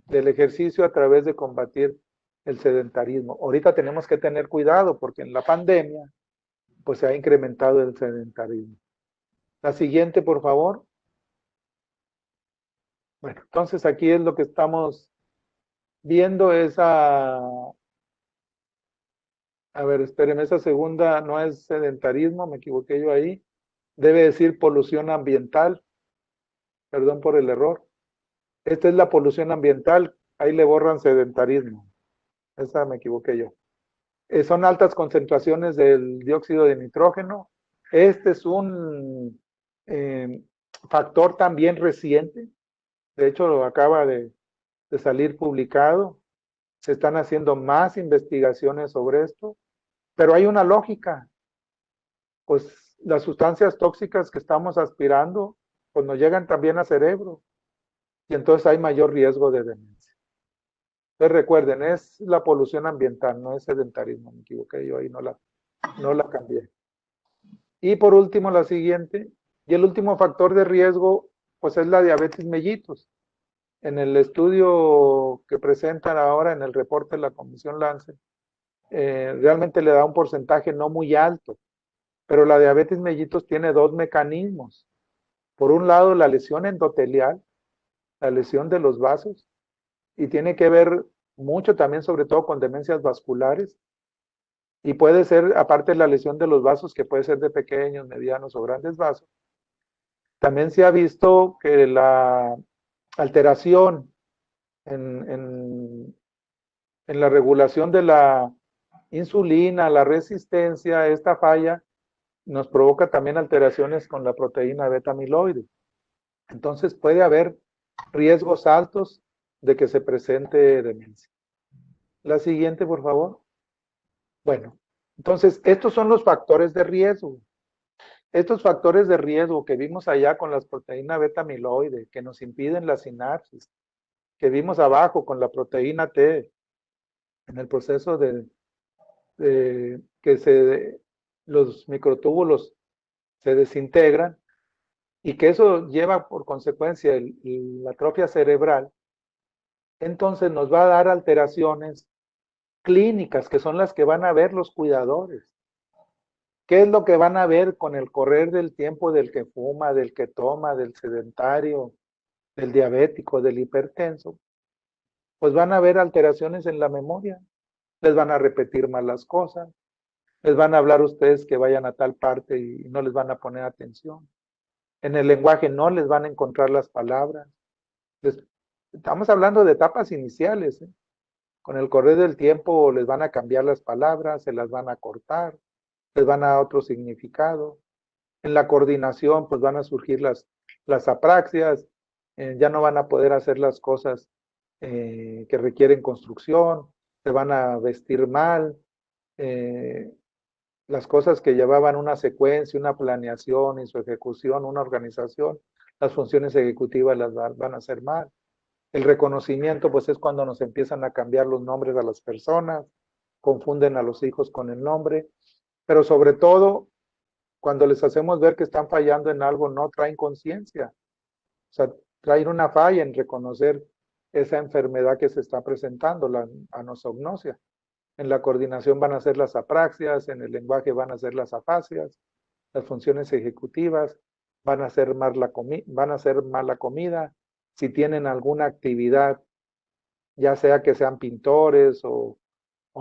del ejercicio a través de combatir el sedentarismo. Ahorita tenemos que tener cuidado porque en la pandemia pues se ha incrementado el sedentarismo. La siguiente, por favor. Bueno, entonces aquí es lo que estamos viendo esa, a ver, espérenme, esa segunda no es sedentarismo, me equivoqué yo ahí. Debe decir polución ambiental, perdón por el error. Esta es la polución ambiental, ahí le borran sedentarismo. Esa me equivoqué yo. Son altas concentraciones del dióxido de nitrógeno. Este es un factor también reciente. De hecho, acaba de salir publicado. Se están haciendo más investigaciones sobre esto. Pero hay una lógica. Pues las sustancias tóxicas que estamos aspirando, pues nos llegan también al cerebro. Y entonces hay mayor riesgo de demencia. Entonces recuerden, es la polución ambiental, no es sedentarismo, me equivoqué yo ahí, no la cambié. Y por último, la siguiente, y el último factor de riesgo, pues es la diabetes mellitus. En el estudio que presentan ahora en el reporte de la Comisión Lancet, realmente le da un porcentaje no muy alto, pero la diabetes mellitus tiene dos mecanismos. Por un lado, la lesión endotelial, la lesión de los vasos, y tiene que ver mucho también, sobre todo con demencias vasculares, y puede ser, aparte de la lesión de los vasos, que puede ser de pequeños, medianos o grandes vasos, También se ha visto que la alteración en la regulación de la insulina, la resistencia, esta falla nos provoca también alteraciones con la proteína beta amiloide. Entonces puede haber riesgos altos de que se presente demencia. La siguiente, por favor. Bueno, entonces estos son los factores de riesgo. Estos factores de riesgo que vimos allá con las proteínas beta amiloide, que nos impiden la sinapsis, que vimos abajo con la proteína T, en el proceso de que los microtúbulos se desintegran y que eso lleva por consecuencia la atrofia cerebral, entonces nos va a dar alteraciones clínicas que son las que van a ver los cuidadores. ¿Qué es lo que van a ver con el correr del tiempo del que fuma, del que toma, del sedentario, del diabético, del hipertenso? Pues van a ver alteraciones en la memoria, les van a repetir mal las cosas, les van a hablar ustedes que vayan a tal parte y no les van a poner atención. En el lenguaje no les van a encontrar las palabras. Estamos hablando de etapas iniciales. Con el correr del tiempo les van a cambiar las palabras, se las van a cortar, les van a dar otro significado. En la coordinación pues van a surgir las apraxias, ya no van a poder hacer las cosas que requieren construcción, se van a vestir mal, las cosas que llevaban una secuencia, una planeación y su ejecución, una organización, las funciones ejecutivas las van a hacer mal. El reconocimiento, pues es cuando nos empiezan a cambiar los nombres a las personas, confunden a los hijos con el nombre, pero sobre todo, cuando les hacemos ver que están fallando en algo, no traen conciencia. O sea, traen una falla en reconocer esa enfermedad que se está presentando, la anosognosia. En la coordinación van a ser las apraxias, en el lenguaje van a ser las afasias, las funciones ejecutivas, van a ser mal la comida. Si tienen alguna actividad, ya sea que sean pintores o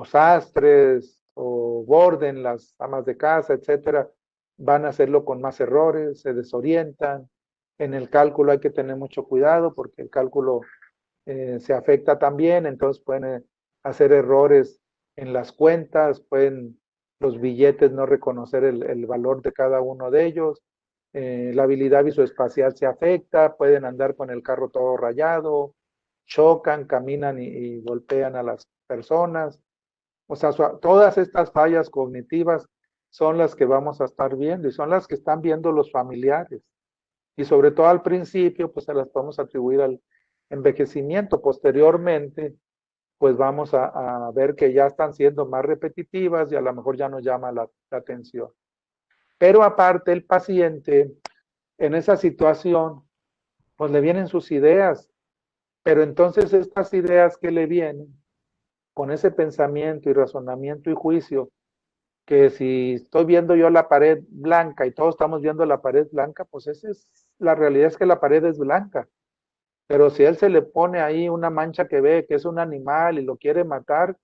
sastres o borden, las amas de casa, etcétera, van a hacerlo con más errores, se desorientan. En el cálculo hay que tener mucho cuidado porque el cálculo se afecta también, entonces pueden hacer errores en las cuentas, pueden los billetes no reconocer el valor de cada uno de ellos, la habilidad visoespacial se afecta, pueden andar con el carro todo rayado, chocan, caminan y golpean a las personas. O sea, todas estas fallas cognitivas son las que vamos a estar viendo y son las que están viendo los familiares. Y sobre todo al principio, pues se las podemos atribuir al envejecimiento. Posteriormente, pues vamos a ver que ya están siendo más repetitivas y a lo mejor ya nos llama la atención. Pero aparte, el paciente en esa situación, pues le vienen sus ideas, pero entonces estas ideas que le vienen, con ese pensamiento y razonamiento y juicio, que si estoy viendo yo la pared blanca y todos estamos viendo la pared blanca, pues esa es la realidad, es que la pared es blanca. Pero si él se le pone ahí una mancha que ve que es un animal y lo quiere matar,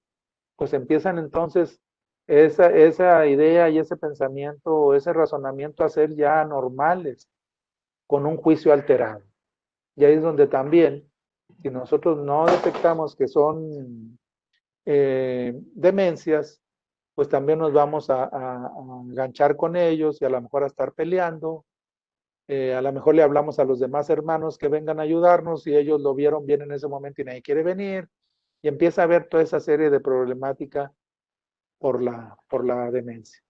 pues empiezan entonces esa idea y ese pensamiento o ese razonamiento a ser ya normales, con un juicio alterado. Y ahí es donde también, si nosotros no detectamos que son demencias, pues también nos vamos a enganchar con ellos y a lo mejor a estar peleando. A lo mejor le hablamos a los demás hermanos que vengan a ayudarnos y ellos lo vieron bien en ese momento y nadie quiere venir. Y empieza a haber toda esa serie de problemática por la demencia.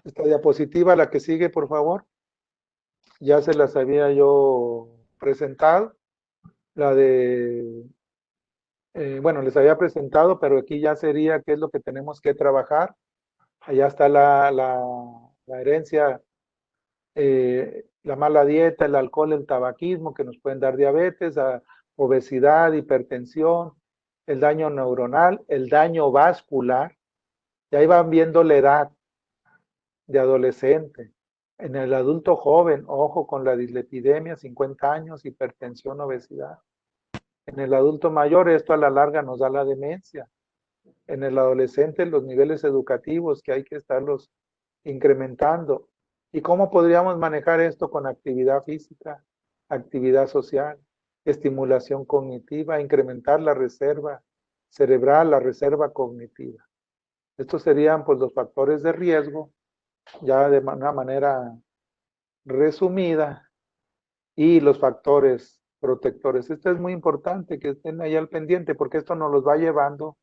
Esta diapositiva, la que sigue, por favor. Ya se las había yo presentado. La de, bueno, les había presentado, pero aquí ya sería qué es lo que tenemos que trabajar. Allá está la herencia, la mala dieta, el alcohol, el tabaquismo, que nos pueden dar diabetes, obesidad, hipertensión, el daño neuronal, el daño vascular. Y ahí van viendo la edad de adolescente. En el adulto joven, ojo con la dislipidemia, 50 años, hipertensión, obesidad. En el adulto mayor, esto a la larga nos da la demencia. En el adolescente, los niveles educativos que hay que estarlos incrementando. ¿Y cómo podríamos manejar esto con actividad física, actividad social, estimulación cognitiva, incrementar la reserva cerebral, la reserva cognitiva? Estos serían pues los factores de riesgo, ya de una manera resumida, y los factores protectores. Esto es muy importante que estén ahí al pendiente porque esto nos los va llevando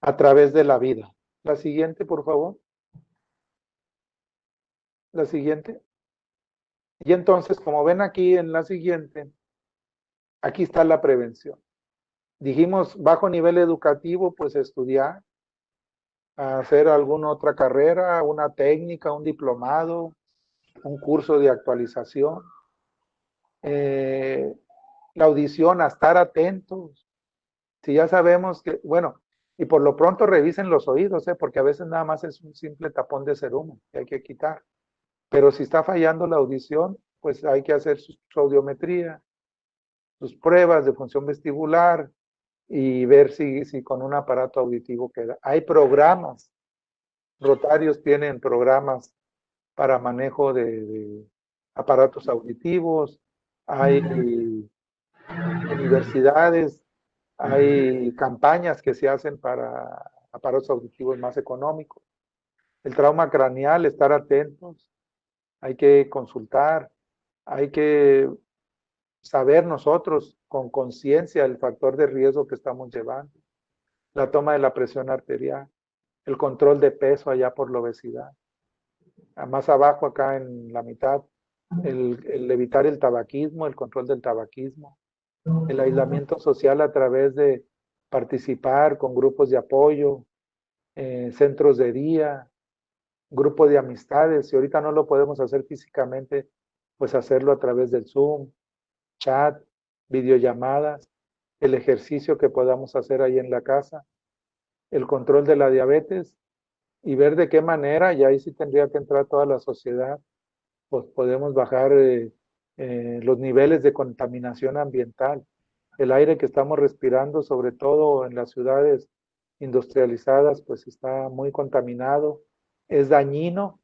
a través de la vida. La siguiente, por favor. La siguiente. Y entonces, como ven aquí en la siguiente, aquí está la prevención. Dijimos, bajo nivel educativo, pues estudiar, hacer alguna otra carrera, una técnica, un diplomado, un curso de actualización. La audición, a estar atentos. Si ya sabemos que, bueno, y por lo pronto revisen los oídos, porque a veces nada más es un simple tapón de cerumen que hay que quitar. Pero si está fallando la audición, pues hay que hacer su audiometría, sus pruebas de función vestibular y ver si con un aparato auditivo queda. Hay programas, Rotarios tienen programas para manejo de aparatos auditivos, hay universidades, hay campañas que se hacen para aparatos auditivos más económicos. El trauma craneal, estar atentos, hay que consultar, hay que saber nosotros con conciencia el factor de riesgo que estamos llevando. La toma de la presión arterial, el control de peso allá por la obesidad. Más abajo acá en la mitad, el evitar el tabaquismo, el control del tabaquismo, el aislamiento social a través de participar con grupos de apoyo, centros de día, grupo de amistades. Si ahorita no lo podemos hacer físicamente, pues hacerlo a través del Zoom, chat, videollamadas, el ejercicio que podamos hacer ahí en la casa, el control de la diabetes y ver de qué manera, y ahí sí tendría que entrar toda la sociedad, pues podemos bajar los niveles de contaminación ambiental. El aire que estamos respirando, sobre todo en las ciudades industrializadas, pues está muy contaminado, es dañino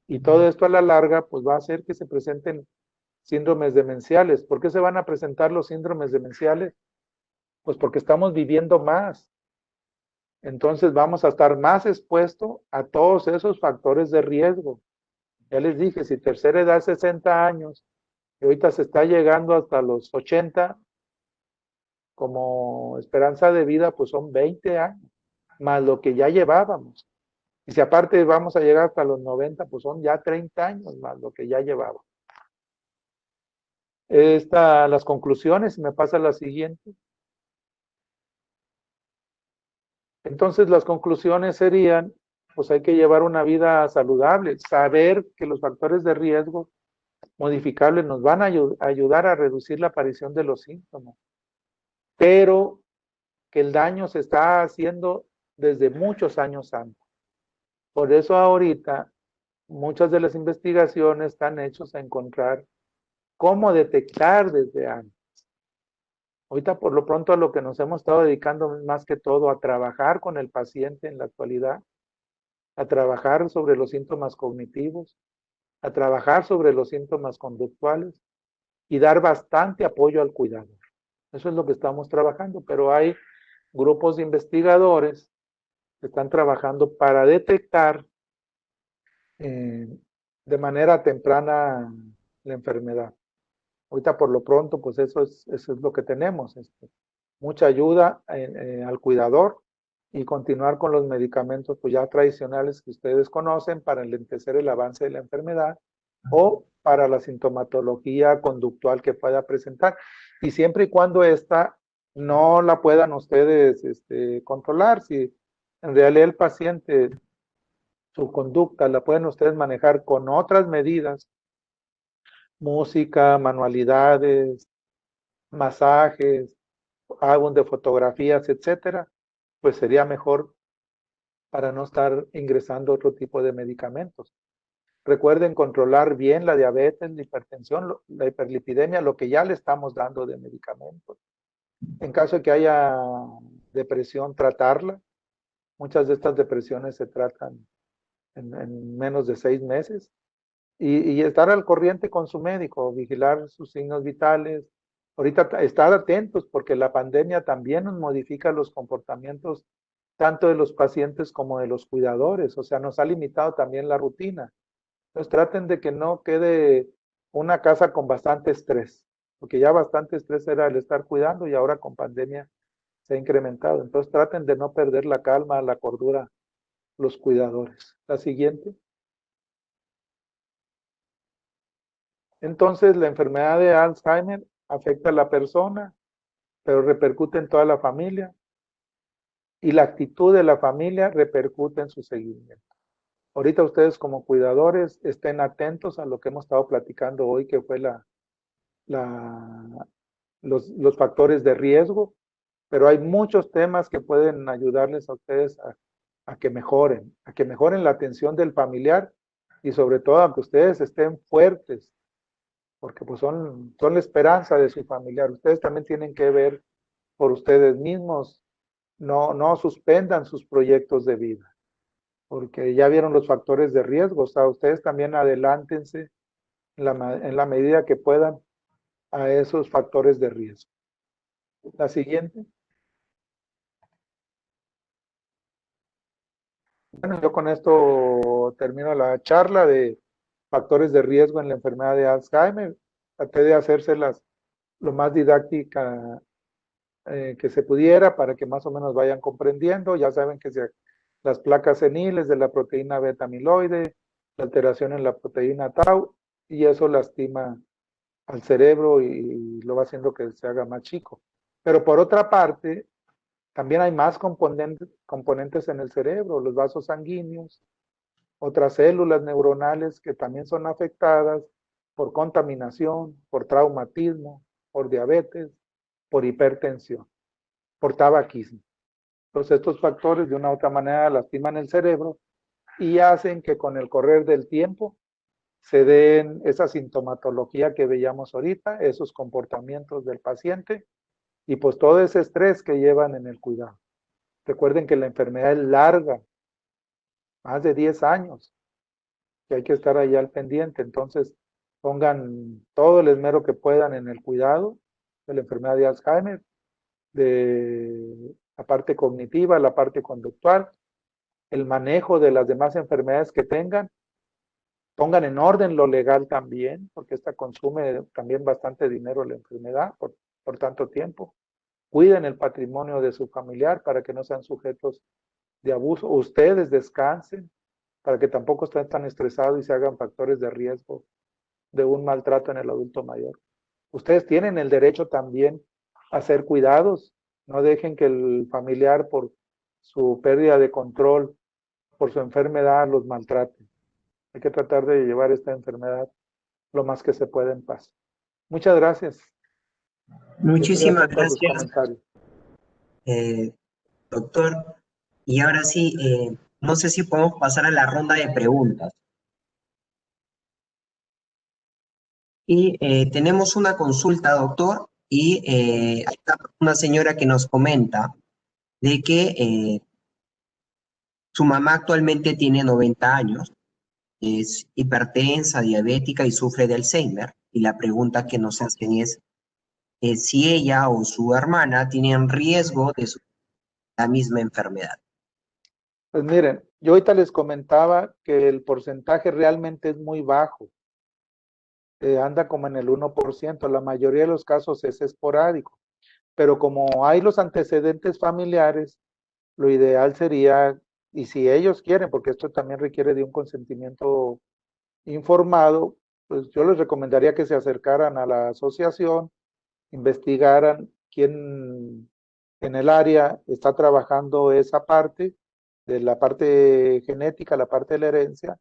y todo esto a la larga pues va a hacer que se presenten síndromes demenciales. ¿Por qué se van a presentar los síndromes demenciales? Pues porque estamos viviendo más. Entonces vamos a estar más expuestos a todos esos factores de riesgo. Ya les dije, si tercera edad 60 años y ahorita se está llegando hasta los 80, como esperanza de vida, pues son 20 años, más lo que ya llevábamos. Y si aparte vamos a llegar hasta los 90, pues son ya 30 años más lo que ya llevábamos. Las conclusiones, me pasa la siguiente. Entonces las conclusiones serían, pues hay que llevar una vida saludable, saber que los factores de riesgo modificables nos van a ayudar a reducir la aparición de los síntomas, pero que el daño se está haciendo desde muchos años antes. Por eso ahorita muchas de las investigaciones están hechas a encontrar cómo detectar desde antes. Ahorita por lo pronto a lo que nos hemos estado dedicando más que todo a trabajar con el paciente en la actualidad, a trabajar sobre los síntomas cognitivos, a trabajar sobre los síntomas conductuales y dar bastante apoyo al cuidador. Eso es lo que estamos trabajando, pero hay grupos de investigadores que están trabajando para detectar de manera temprana la enfermedad. Ahorita por lo pronto, pues eso es lo que tenemos. Mucha ayuda al cuidador y continuar con los medicamentos pues ya tradicionales que ustedes conocen para enlentecer el avance de la enfermedad o para la sintomatología conductual que pueda presentar. Y siempre y cuando esta no la puedan ustedes controlar, si en realidad el paciente, su conducta la pueden ustedes manejar con otras medidas, música, manualidades, masajes, álbum de fotografías, etcétera, pues sería mejor para no estar ingresando otro tipo de medicamentos. Recuerden controlar bien la diabetes, la hipertensión, la hiperlipidemia, lo que ya le estamos dando de medicamentos. En caso de que haya depresión, tratarla. Muchas de estas depresiones se tratan en menos de 6 meses. y estar al corriente con su médico, vigilar sus signos vitales. Ahorita estar atentos porque la pandemia también nos modifica los comportamientos tanto de los pacientes como de los cuidadores, o sea, nos ha limitado también la rutina. Entonces traten de que no quede una casa con bastante estrés, porque ya bastante estrés era el estar cuidando y ahora con pandemia se ha incrementado. Entonces traten de no perder la calma, la cordura, los cuidadores. La siguiente. Entonces la enfermedad de Alzheimer afecta a la persona, pero repercute en toda la familia y la actitud de la familia repercute en su seguimiento. Ahorita ustedes como cuidadores estén atentos a lo que hemos estado platicando hoy, que fue los factores de riesgo, pero hay muchos temas que pueden ayudarles a ustedes a que mejoren la atención del familiar y sobre todo a que ustedes estén fuertes, porque pues son la esperanza de su familiar. Ustedes también tienen que ver por ustedes mismos, no suspendan sus proyectos de vida, porque ya vieron los factores de riesgo, o sea, ustedes también adelántense en la medida que puedan a esos factores de riesgo. La siguiente. Bueno, yo con esto termino la charla de factores de riesgo en la enfermedad de Alzheimer. Traté de hacérselas lo más didáctica que se pudiera para que más o menos vayan comprendiendo. Ya saben que las placas seniles de la proteína beta amiloide, la alteración en la proteína tau, y eso lastima al cerebro y lo va haciendo que se haga más chico. Pero por otra parte, también hay más componentes en el cerebro, los vasos sanguíneos, otras células neuronales que también son afectadas por contaminación, por traumatismo, por diabetes, por hipertensión, por tabaquismo. Entonces estos factores de una u otra manera lastiman el cerebro y hacen que con el correr del tiempo se den esa sintomatología que veíamos ahorita, esos comportamientos del paciente y pues todo ese estrés que llevan en el cuidado. Recuerden que la enfermedad es larga, más de 10 años, que hay que estar ahí al pendiente. Entonces, pongan todo el esmero que puedan en el cuidado de la enfermedad de Alzheimer, de la parte cognitiva, la parte conductual, el manejo de las demás enfermedades que tengan. Pongan en orden lo legal también, porque esta consume también bastante dinero la enfermedad por tanto tiempo. Cuiden el patrimonio de su familiar para que no sean sujetos de abuso. Ustedes descansen para que tampoco estén tan estresados y se hagan factores de riesgo de un maltrato en el adulto mayor. Ustedes tienen el derecho también a ser cuidados. No dejen que el familiar por su pérdida de control, por su enfermedad, los maltrate. Hay que tratar de llevar esta enfermedad lo más que se pueda en paz. Muchas gracias. Estoy Muchísimas atento a sus gracias, comentarios. doctor. Y ahora sí, no sé si podemos pasar a la ronda de preguntas. Y tenemos una consulta, doctor, y hay una señora que nos comenta de que su mamá actualmente tiene 90 años, es hipertensa, diabética y sufre de Alzheimer. Y la pregunta que nos hacen es si ella o su hermana tienen riesgo de sufrir la misma enfermedad. Pues miren, yo ahorita les comentaba que el porcentaje realmente es muy bajo. Anda como en el 1%. La mayoría de los casos es esporádico. Pero como hay los antecedentes familiares, lo ideal sería, y si ellos quieren, porque esto también requiere de un consentimiento informado, pues yo les recomendaría que se acercaran a la asociación, investigaran quién en el área está trabajando esa parte, de la parte genética, la parte de la herencia,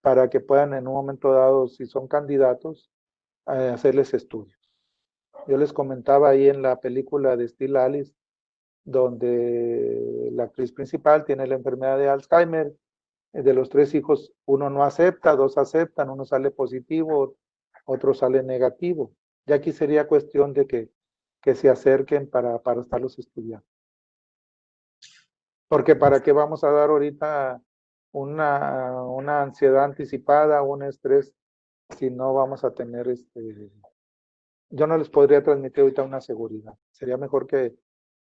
para que puedan en un momento dado, si son candidatos, hacerles estudios. Yo les comentaba ahí en la película de Still Alice, donde la actriz principal tiene la enfermedad de Alzheimer. De los 3 hijos, uno no acepta, 2 aceptan, uno sale positivo, otro sale negativo. Ya aquí sería cuestión de que se acerquen para estarlos estudiando. Porque para qué vamos a dar ahorita una ansiedad anticipada, un estrés si no vamos a tener yo no les podría transmitir ahorita una seguridad. Sería mejor que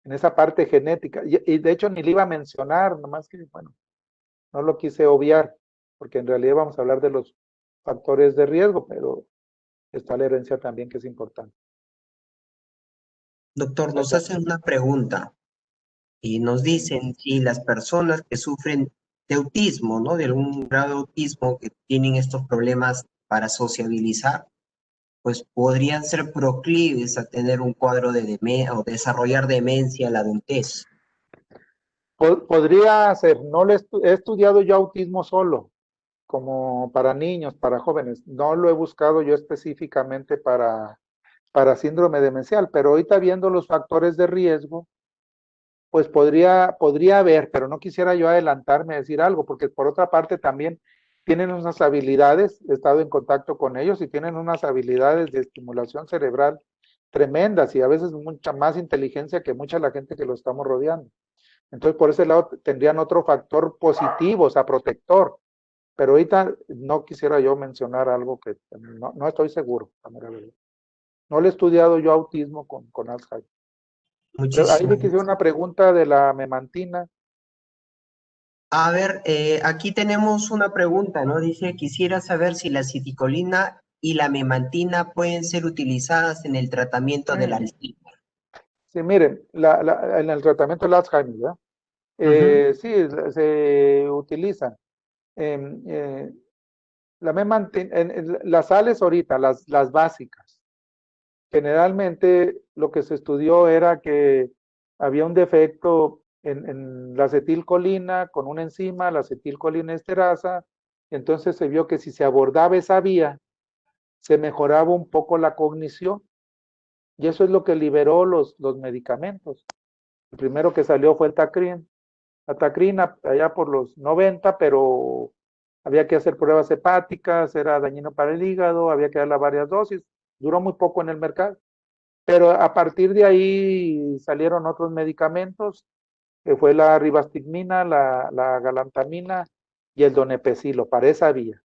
en esa parte genética, y de hecho ni le iba a mencionar, nomás que, bueno, no lo quise obviar, porque en realidad vamos a hablar de los factores de riesgo, pero está la herencia también que es importante. Doctor, nos hacen una pregunta y nos dicen si las personas que sufren de autismo, ¿no? De algún grado de autismo, que tienen estos problemas para sociabilizar, pues podrían ser proclives a tener un cuadro de demencia o desarrollar demencia a la adultez. Podría ser, no he estudiado yo autismo solo, como para niños, para jóvenes. No lo he buscado yo específicamente para síndrome demencial, pero ahorita viendo los factores de riesgo, pues podría haber, pero no quisiera yo adelantarme a decir algo, porque por otra parte también tienen unas habilidades, he estado en contacto con ellos y tienen unas habilidades de estimulación cerebral tremendas y a veces mucha más inteligencia que mucha la gente que lo estamos rodeando. Entonces, por ese lado tendrían otro factor positivo, o sea, protector. Pero ahorita no quisiera yo mencionar algo que no estoy seguro, la mera verdad. No le he estudiado yo autismo con Alzheimer. Ahí le Muchísimas quisiera gracias. una pregunta de la memantina. A ver, aquí tenemos una pregunta, ¿no? Dice, quisiera saber si la citicolina y la memantina pueden ser utilizadas en el tratamiento del Mm, Alzheimer. sí, miren, en el tratamiento del Alzheimer, ¿verdad? Ujú. Sí, se utilizan. Em, eh, la memantina, las sales ahorita, las básicas. Generalmente lo que se estudió era que había un defecto en la acetilcolina con una enzima, la acetilcolina esterasa, entonces se vio que si se abordaba esa vía, se mejoraba un poco la cognición, y eso es lo que liberó los medicamentos. El primero que salió fue el Tacrin, la tacrina allá por los 90, pero había que hacer pruebas hepáticas, era dañino para el hígado, había que darle varias dosis, duró muy poco en el mercado. Pero a partir de ahí salieron otros medicamentos, que fue la ribastigmina, la galantamina y el donepezilo, para esa vía.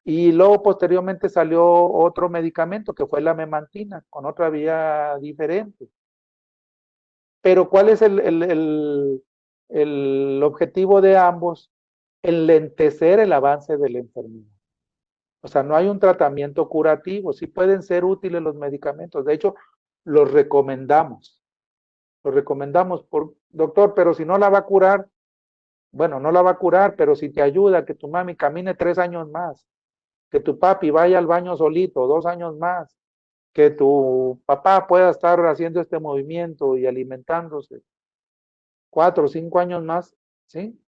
Y luego posteriormente salió otro medicamento, que fue la memantina, con otra vía diferente. Pero ¿cuál es el objetivo de ambos? Enlentecer el avance de la enfermedad. O sea, no hay un tratamiento curativo, sí pueden ser útiles los medicamentos, de hecho, los recomendamos. Lo recomendamos por doctor, pero si no la va a curar, bueno, no la va a curar, pero si te ayuda que tu mami camine 3 años más, que tu papi vaya al baño solito 2 años más, que tu papá pueda estar haciendo este movimiento y alimentándose 4 o 5 años más, ¿sí?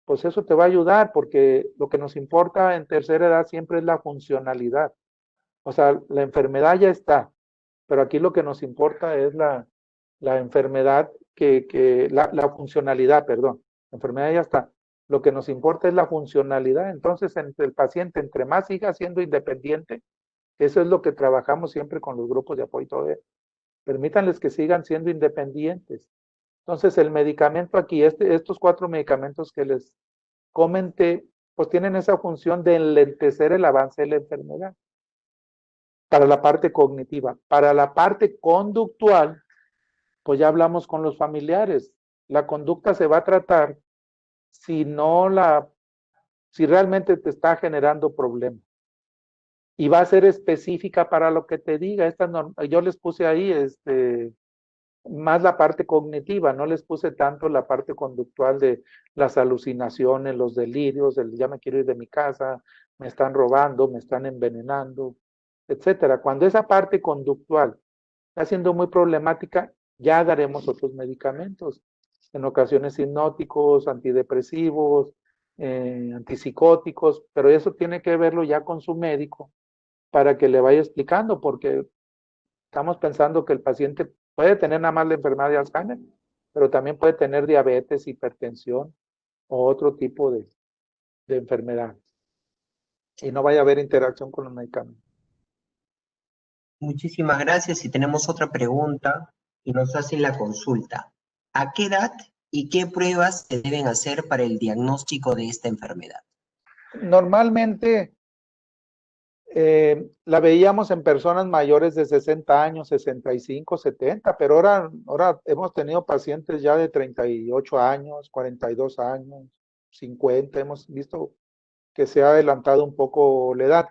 Pues eso te va a ayudar porque lo que nos importa en tercera edad siempre es la funcionalidad. O sea, la enfermedad ya está, pero aquí lo que nos importa es la enfermedad, la funcionalidad, perdón. La enfermedad ya está. Lo que nos importa es la funcionalidad. Entonces, entre el paciente, entre más siga siendo independiente, eso es lo que trabajamos siempre con los grupos de apoyo. Permítanles que sigan siendo independientes. Entonces, el medicamento aquí, estos 4 medicamentos que les comenté, pues tienen esa función de enlentecer el avance de la enfermedad para la parte cognitiva. Para la parte conductual, pues ya hablamos con los familiares. La conducta se va a tratar si no si realmente te está generando problemas. Y va a ser específica para lo que te diga. Yo les puse ahí más la parte cognitiva, no les puse tanto la parte conductual de las alucinaciones, los delirios, ya me quiero ir de mi casa, me están robando, me están envenenando, etcétera. Cuando esa parte conductual está siendo muy problemática, ya daremos otros medicamentos, en ocasiones hipnóticos, antidepresivos, antipsicóticos, pero eso tiene que verlo ya con su médico para que le vaya explicando, porque estamos pensando que el paciente puede tener nada más la enfermedad de Alzheimer, pero también puede tener diabetes, hipertensión o otro tipo de enfermedad. Y no vaya a haber interacción con los medicamentos. Muchísimas gracias. Y tenemos otra pregunta y nos hacen la consulta. ¿A qué edad y qué pruebas se deben hacer para el diagnóstico de esta enfermedad? Normalmente la veíamos en personas mayores de 60 años, 65, 70, pero ahora hemos tenido pacientes ya de 38 años, 42 años, 50, hemos visto que se ha adelantado un poco la edad.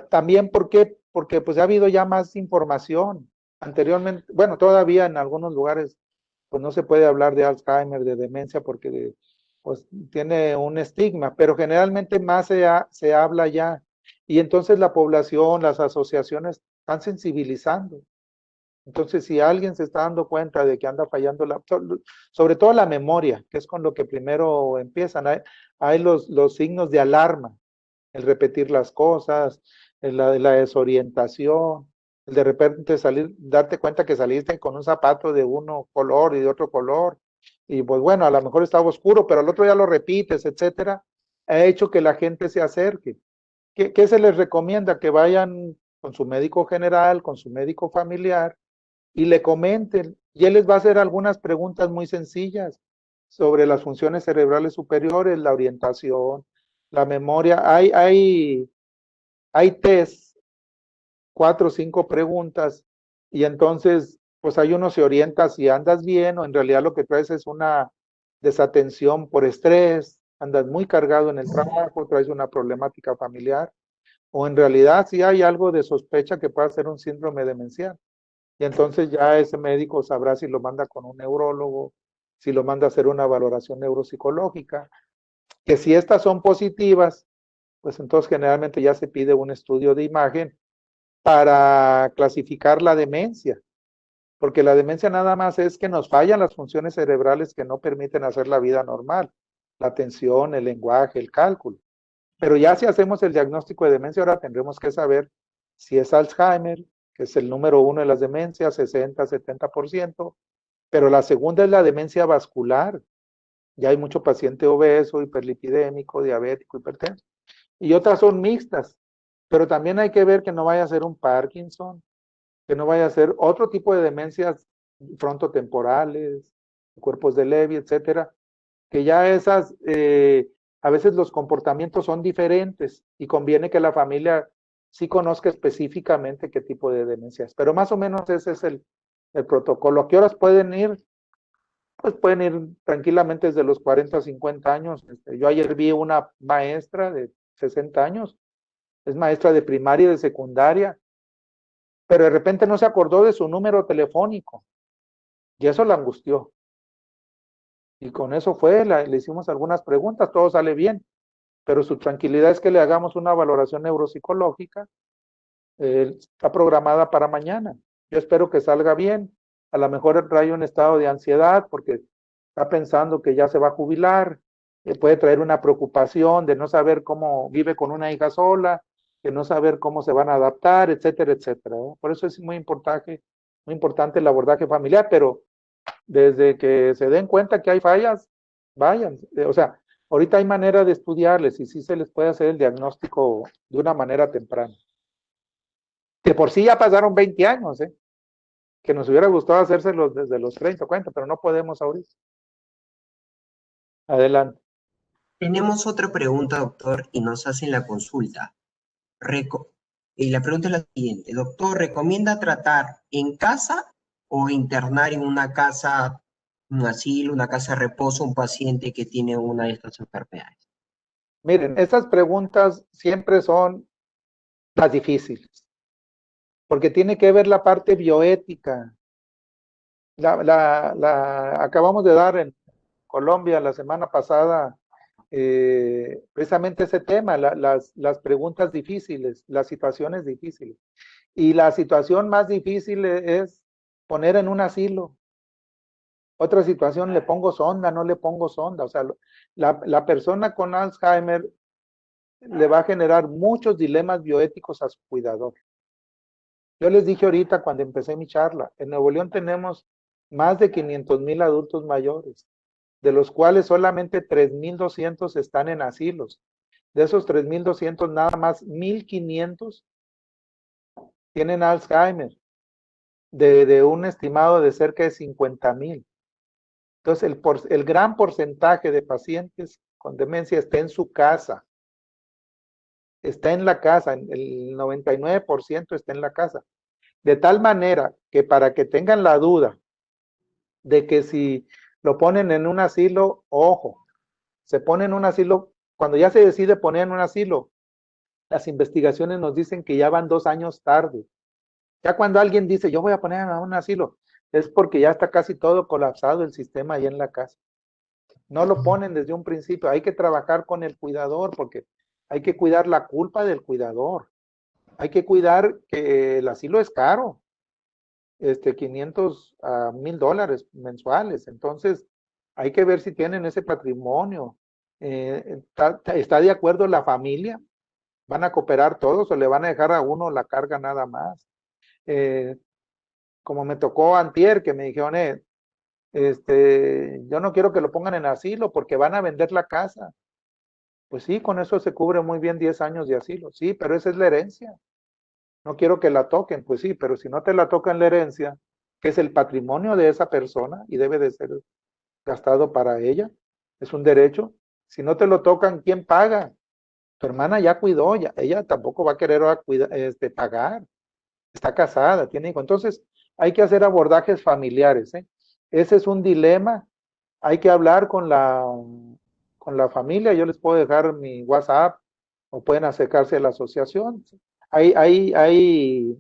También, ¿por qué? Porque pues ha habido ya más información. Anteriormente, bueno, todavía en algunos lugares pues no se puede hablar de Alzheimer, de demencia, porque pues tiene un estigma, pero generalmente más se habla ya. Y entonces la población, las asociaciones están sensibilizando. Entonces, si alguien se está dando cuenta de que anda fallando, sobre todo la memoria, que es con lo que primero empiezan, hay los signos de alarma, el repetir las cosas, la desorientación, el de repente salir, darte cuenta que saliste con un zapato de uno color y de otro color, y pues bueno, a lo mejor estaba oscuro, pero al otro ya lo repites, etcétera, ha hecho que la gente se acerque. ¿Qué se les recomienda? Que vayan con su médico general, con su médico familiar, y le comenten, y él les va a hacer algunas preguntas muy sencillas sobre las funciones cerebrales superiores, la orientación, la memoria. Hay test, 4 o 5 preguntas, y entonces, pues ahí uno se orienta si andas bien o en realidad lo que traes es una desatención por estrés, andas muy cargado en el trabajo, traes una problemática familiar, o en realidad si hay algo de sospecha que pueda ser un síndrome demencial. Y entonces ya ese médico sabrá si lo manda con un neurólogo, si lo manda a hacer una valoración neuropsicológica, que si estas son positivas, pues entonces generalmente ya se pide un estudio de imagen para clasificar la demencia, porque la demencia nada más es que nos fallan las funciones cerebrales que no permiten hacer la vida normal, la atención, el lenguaje, el cálculo. Pero ya si hacemos el diagnóstico de demencia, ahora tendremos que saber si es Alzheimer, que es el número 1 de las demencias, 60, 70%, pero la segunda es la demencia vascular. Ya hay mucho paciente obeso, hiperlipidémico, diabético, hipertenso. Y otras son mixtas, pero también hay que ver que no vaya a ser un Parkinson, que no vaya a ser otro tipo de demencias frontotemporales, cuerpos de Levy, etcétera, que ya esas, a veces los comportamientos son diferentes y conviene que la familia sí conozca específicamente qué tipo de demencia es. Pero más o menos ese es el protocolo. ¿A qué horas pueden ir? Pues pueden ir tranquilamente desde los 40 a 50 años. Yo ayer vi una maestra de 60 años, es maestra de primaria y de secundaria, pero de repente no se acordó de su número telefónico y eso la angustió. Y con eso le hicimos algunas preguntas, todo sale bien, pero su tranquilidad es que le hagamos una valoración neuropsicológica, está programada para mañana. Yo espero que salga bien. A lo mejor trae un estado de ansiedad porque está pensando que ya se va a jubilar, puede traer una preocupación de no saber cómo vive con una hija sola, de no saber cómo se van a adaptar, etcétera, etcétera. Por eso es muy importante el abordaje familiar, pero desde que se den cuenta que hay fallas, vayan. O sea, ahorita hay manera de estudiarles y sí se les puede hacer el diagnóstico de una manera temprana. De por sí ya pasaron 20 años, que nos hubiera gustado hacérselos desde los 30 o 40, pero no podemos ahorita. Adelante. Tenemos otra pregunta, doctor, y nos hacen la consulta. Y la pregunta es la siguiente. Doctor, ¿recomienda tratar en casa o internar en una casa, un asilo, una casa de reposo, un paciente que tiene una de estas enfermedades? Miren, estas preguntas siempre son las difíciles, porque tiene que ver la parte bioética. Acabamos de dar en Colombia la semana pasada precisamente ese tema, las preguntas difíciles, las situaciones difíciles. Y la situación más difícil es poner en un asilo. Otra situación, le pongo sonda, no le pongo sonda. O sea, la persona con Alzheimer le va a generar muchos dilemas bioéticos a su cuidador. Yo les dije ahorita cuando empecé mi charla, en Nuevo León tenemos más de 500,000 adultos mayores, de los cuales solamente 3,200 están en asilos. De esos 3,200, nada más 1,500 tienen Alzheimer, de un estimado de cerca de 50,000. Entonces, el gran porcentaje de pacientes con demencia está en su casa. está en la casa, el 99% está en la casa. De tal manera que para que tengan la duda de que si lo ponen en un asilo, ojo, se pone en un asilo, cuando ya se decide poner en un asilo, las investigaciones nos dicen que ya van 2 años tarde. Ya cuando alguien dice, yo voy a poner a un asilo, es porque ya está casi todo colapsado el sistema ahí en la casa. No lo ponen desde un principio, hay que trabajar con el cuidador porque hay que cuidar la culpa del cuidador. Hay que cuidar que el asilo es caro, 500 a $1,000 mensuales. Entonces, hay que ver si tienen ese patrimonio. ¿Está de acuerdo la familia? ¿Van a cooperar todos o le van a dejar a uno la carga nada más? Eh, Como me tocó antier, que me dijeron, yo no quiero que lo pongan en asilo porque van a vender la casa. Pues sí, con eso se cubre muy bien 10 años de asilo. Sí, pero esa es la herencia. No quiero que la toquen. Pues sí, pero si no te la tocan la herencia, que es el patrimonio de esa persona y debe de ser gastado para ella, es un derecho. Si no te lo tocan, ¿quién paga? Tu hermana ya cuidó, ya, ella tampoco va a querer ahora pagar. Está casada, tiene hijos. Entonces, hay que hacer abordajes familiares, ¿eh? Ese es un dilema. Hay que hablar con la familia. Yo les puedo dejar mi WhatsApp o pueden acercarse a la asociación. Hay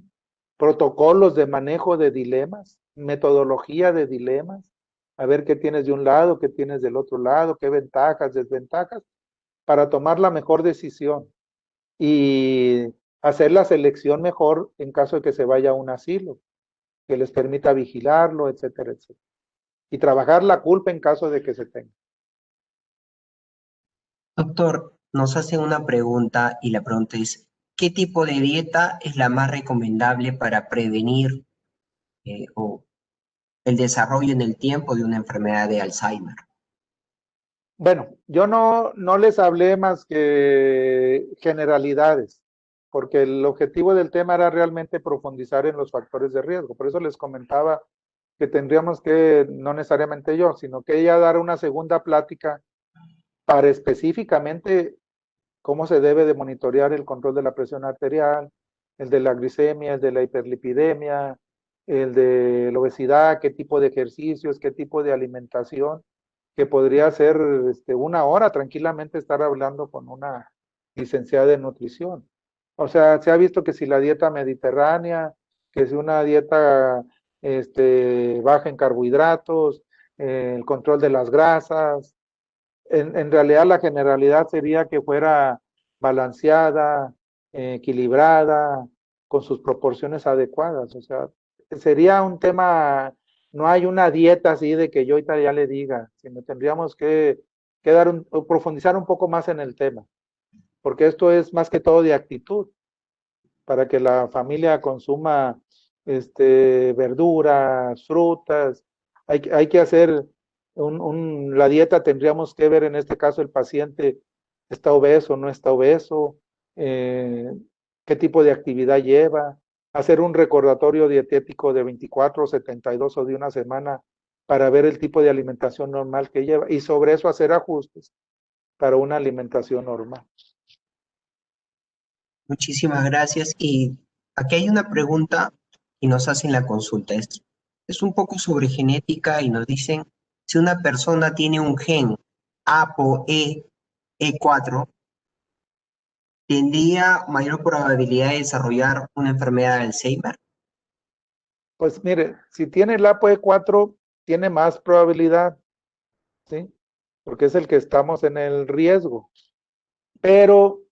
protocolos de manejo de dilemas, metodología de dilemas, a ver qué tienes de un lado, qué tienes del otro lado, qué ventajas, desventajas, para tomar la mejor decisión y hacer la selección mejor en caso de que se vaya a un asilo, que les permita vigilarlo, etcétera, etcétera. Y trabajar la culpa en caso de que se tenga. Doctor, nos hacen una pregunta y la pregunta es, ¿qué tipo de dieta es la más recomendable para prevenir o el desarrollo en el tiempo de una enfermedad de Alzheimer? Bueno, yo no les hablé más que generalidades, porque el objetivo del tema era realmente profundizar en los factores de riesgo. Por eso les comentaba que tendríamos que, no necesariamente yo, sino que ella dar una segunda plática para específicamente cómo se debe de monitorear el control de la presión arterial, el de la glicemia, el de la hiperlipidemia, el de la obesidad, qué tipo de ejercicios, qué tipo de alimentación, que podría ser 1 hora tranquilamente estar hablando con una licenciada de nutrición. O sea, se ha visto que si la dieta mediterránea, que si una dieta baja en carbohidratos, el control de las grasas, en realidad la generalidad sería que fuera balanceada, equilibrada, con sus proporciones adecuadas. O sea, sería un tema, no hay una dieta así de que yo ahorita ya le diga, sino tendríamos que profundizar un poco más en el tema, porque esto es más que todo de actitud, para que la familia consuma verduras, frutas. Hay que hacer la dieta, tendríamos que ver en este caso el paciente está obeso, no está obeso, eh, qué tipo de actividad lleva, hacer un recordatorio dietético de 24, 72 o de una semana para ver el tipo de alimentación normal que lleva y sobre eso hacer ajustes para una alimentación normal. Muchísimas gracias. Y aquí hay una pregunta y nos hacen la consulta. Es un poco sobre genética y nos dicen si una persona tiene un gen ApoE E4, ¿tendría mayor probabilidad de desarrollar una enfermedad de Alzheimer? Pues mire, si tiene el ApoE4, tiene más probabilidad, ¿sí? Porque es el que estamos en el riesgo. Pero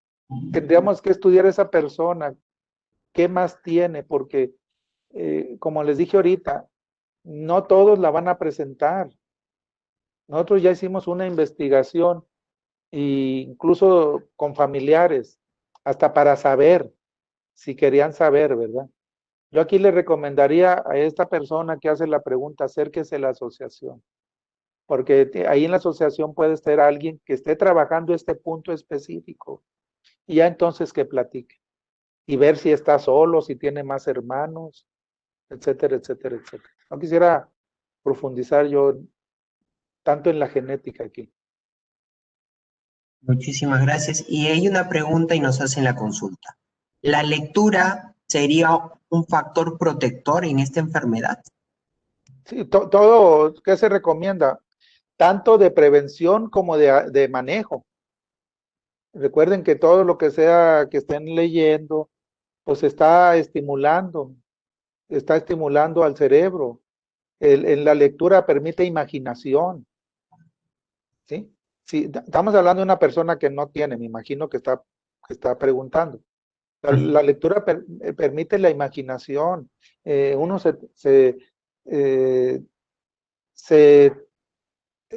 tendríamos que estudiar a esa persona, qué más tiene, porque como les dije ahorita, no todos la van a presentar. Nosotros ya hicimos una investigación, e incluso con familiares, hasta para saber, si querían saber, ¿verdad? Yo aquí le recomendaría a esta persona que hace la pregunta, acérquese a la asociación, porque ahí en la asociación puede estar alguien que esté trabajando este punto específico y ya entonces que platique y ver si está solo, si tiene más hermanos, etcétera, etcétera, etcétera. No quisiera profundizar yo tanto en la genética aquí. Muchísimas gracias. Y hay una pregunta y nos hacen la consulta. ¿La lectura sería un factor protector en esta enfermedad? Sí, todo, ¿qué se recomienda? Tanto de prevención como de manejo. Recuerden que todo lo que sea que estén leyendo, pues está estimulando al cerebro. En la lectura permite imaginación, ¿sí? Sí, estamos hablando de una persona que no tiene, me imagino que está preguntando. La lectura permite la imaginación. Uno eh, se,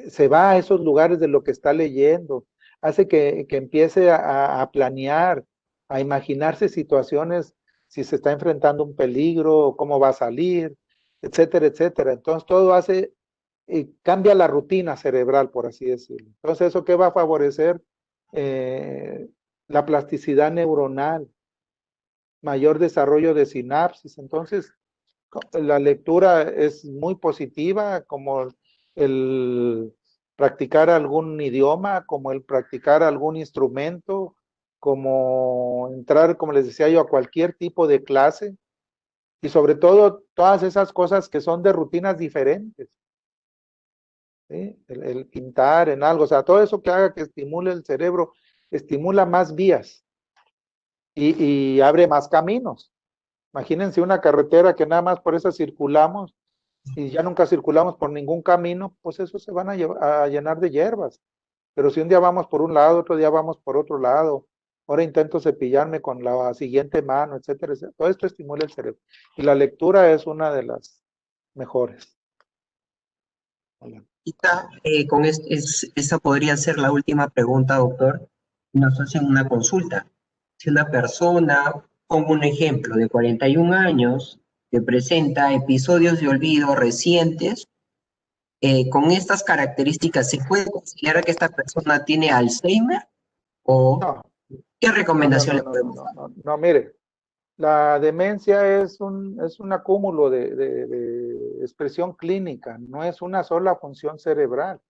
se va a esos lugares de lo que está leyendo, hace que empiece a planear, a imaginarse situaciones, si se está enfrentando un peligro, cómo va a salir, etcétera, etcétera. Entonces todo hace, cambia la rutina cerebral, por así decirlo. Entonces eso qué va a favorecer eh, la plasticidad neuronal, mayor desarrollo de sinapsis. Entonces, la lectura es muy positiva, como el practicar algún idioma, como el practicar algún instrumento, como entrar, como les decía yo, a cualquier tipo de clase y sobre todo todas esas cosas que son de rutinas diferentes, ¿sí? El pintar en algo, o sea, todo eso que haga que estimule el cerebro, estimula más vías y abre más caminos. Imagínense una carretera que nada más por esa circulamos y ya nunca circulamos por ningún camino, pues eso se van a llenar de hierbas. Pero si un día vamos por un lado, otro día vamos por otro lado, ahora intento cepillarme con la siguiente mano, etcétera, etcétera. Todo esto estimula el cerebro. Y la lectura es una de las mejores. Quizá, esa podría ser la última pregunta, doctor. Nos hacen una consulta. Si una persona, pongo un ejemplo, de 41 años, que presenta episodios de olvido recientes, con estas características, ¿se puede considerar que esta persona tiene Alzheimer? ¿O No, qué no, no, recomendación no, le no, no, podemos no, dar? no, no, mire, la demencia es un acúmulo de expresión clínica, no es una sola función cerebral.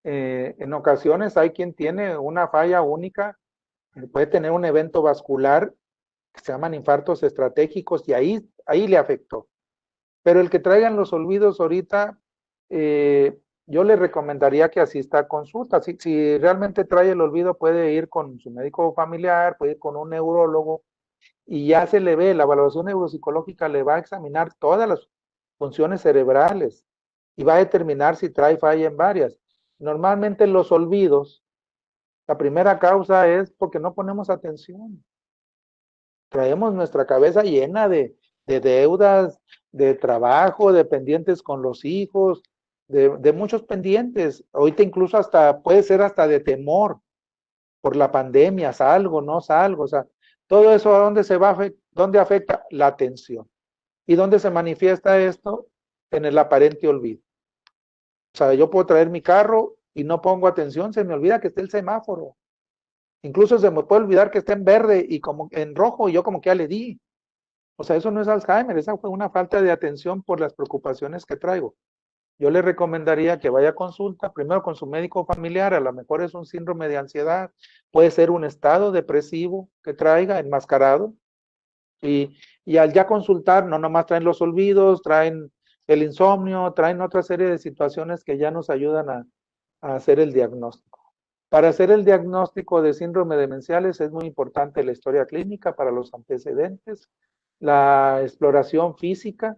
En ocasiones hay quien tiene una falla única, puede tener un evento vascular que se llaman infartos estratégicos y ahí le afectó. Pero el que traigan los olvidos ahorita, yo le recomendaría que asista a consulta. Si realmente trae el olvido, puede ir con su médico familiar, puede ir con un neurólogo y ya se le ve, la evaluación neuropsicológica le va a examinar todas las funciones cerebrales y va a determinar si trae falla en varias. Normalmente los olvidos, la primera causa es porque no ponemos atención. Traemos nuestra cabeza llena de deudas, de trabajo, de pendientes con los hijos, de muchos pendientes. Ahorita incluso hasta puede ser hasta de temor por la pandemia, salgo, no salgo, o sea, todo eso a dónde se va, dónde afecta la atención. ¿Y dónde se manifiesta esto? En el aparente olvido. O sea, yo puedo traer mi carro y no pongo atención, se me olvida que esté el semáforo. Incluso se me puede olvidar que esté en verde y como en rojo y yo como que ya le di. O sea, eso no es Alzheimer, esa fue una falta de atención por las preocupaciones que traigo. Yo le recomendaría que vaya a consulta, primero con su médico familiar, a lo mejor es un síndrome de ansiedad, puede ser un estado depresivo que traiga enmascarado, y al ya consultar, no nomás traen los olvidos, traen el insomnio, traen otra serie de situaciones que ya nos ayudan a hacer el diagnóstico. Para hacer el diagnóstico de síndrome demenciales es muy importante la historia clínica para los antecedentes, la exploración física,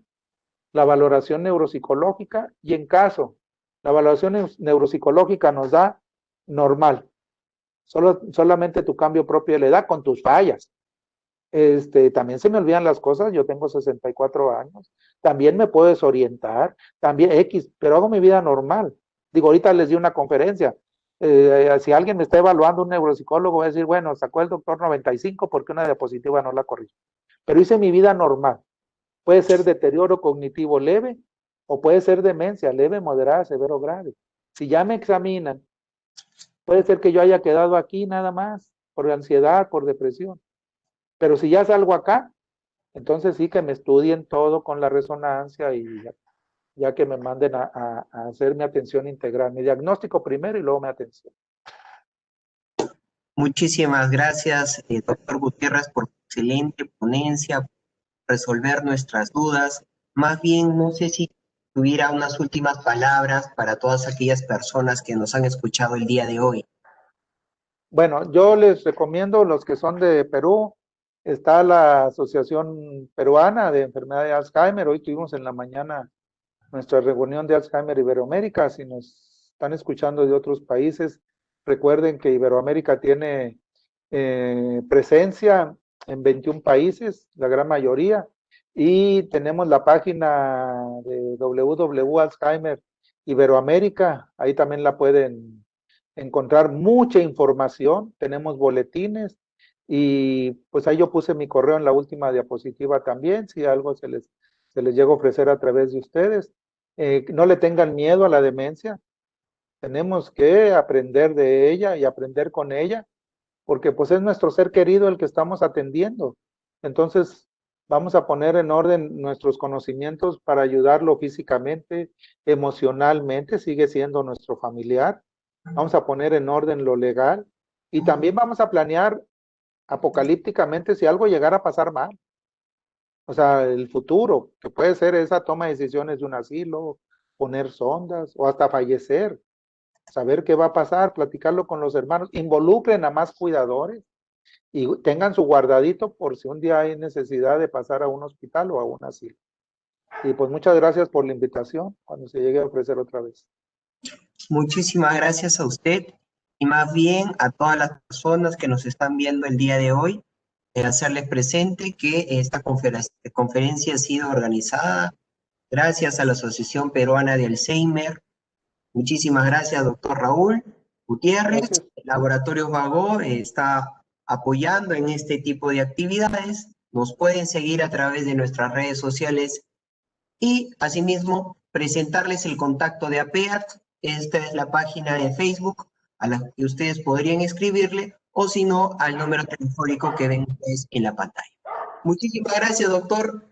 la valoración neuropsicológica y en caso la valoración neuropsicológica nos da normal, solamente tu cambio propio de la edad con tus fallas. También se me olvidan las cosas, yo tengo 64 años, también me puedo desorientar, también X, pero hago mi vida normal. Digo, ahorita les di una conferencia, si alguien me está evaluando un neuropsicólogo, va a decir, bueno, sacó el doctor 95 porque una diapositiva no la corrigió. Pero hice mi vida normal. Puede ser deterioro cognitivo leve o puede ser demencia leve, moderada, severo, grave. Si ya me examinan, puede ser que yo haya quedado aquí nada más por ansiedad, por depresión. Pero si ya salgo acá, entonces sí que me estudien todo con la resonancia y ya que me manden a hacer mi atención integral, mi diagnóstico primero y luego mi atención. Muchísimas gracias, doctor Gutiérrez, por tu excelente ponencia, resolver nuestras dudas. Más bien, no sé si tuviera unas últimas palabras para todas aquellas personas que nos han escuchado el día de hoy. Bueno, yo les recomiendo, los que son de Perú, está la Asociación Peruana de Enfermedad de Alzheimer. Hoy tuvimos en la mañana nuestra reunión de Alzheimer Iberoamérica. Si nos están escuchando de otros países, recuerden que Iberoamérica tiene presencia en 21 países, la gran mayoría, y tenemos la página de www Alzheimer Iberoamérica, ahí también la pueden encontrar mucha información, tenemos boletines y pues ahí yo puse mi correo en la última diapositiva también, si algo se les llega a ofrecer a través de ustedes. No le tengan miedo a la demencia, tenemos que aprender de ella y aprender con ella, porque pues es nuestro ser querido el que estamos atendiendo. Entonces, vamos a poner en orden nuestros conocimientos para ayudarlo físicamente, emocionalmente, sigue siendo nuestro familiar. Vamos a poner en orden lo legal y también vamos a planear apocalípticamente si algo llegara a pasar mal. O sea, el futuro, que puede ser esa toma de decisiones de un asilo, poner sondas o hasta fallecer. Saber qué va a pasar, platicarlo con los hermanos, involucren a más cuidadores y tengan su guardadito por si un día hay necesidad de pasar a un hospital o a un asilo. Y pues muchas gracias por la invitación cuando se llegue a ofrecer otra vez. Muchísimas gracias a usted y más bien a todas las personas que nos están viendo el día de hoy, hacerles presente que esta conferencia ha sido organizada gracias a la Asociación Peruana de Alzheimer. Muchísimas gracias, doctor Raúl Gutiérrez. Gracias. El Laboratorio Vago está apoyando en este tipo de actividades. Nos pueden seguir a través de nuestras redes sociales y, asimismo, presentarles el contacto de APEAT. Esta es la página de Facebook a la que ustedes podrían escribirle o si no, al número telefónico que ven ustedes en la pantalla. Muchísimas gracias, doctor.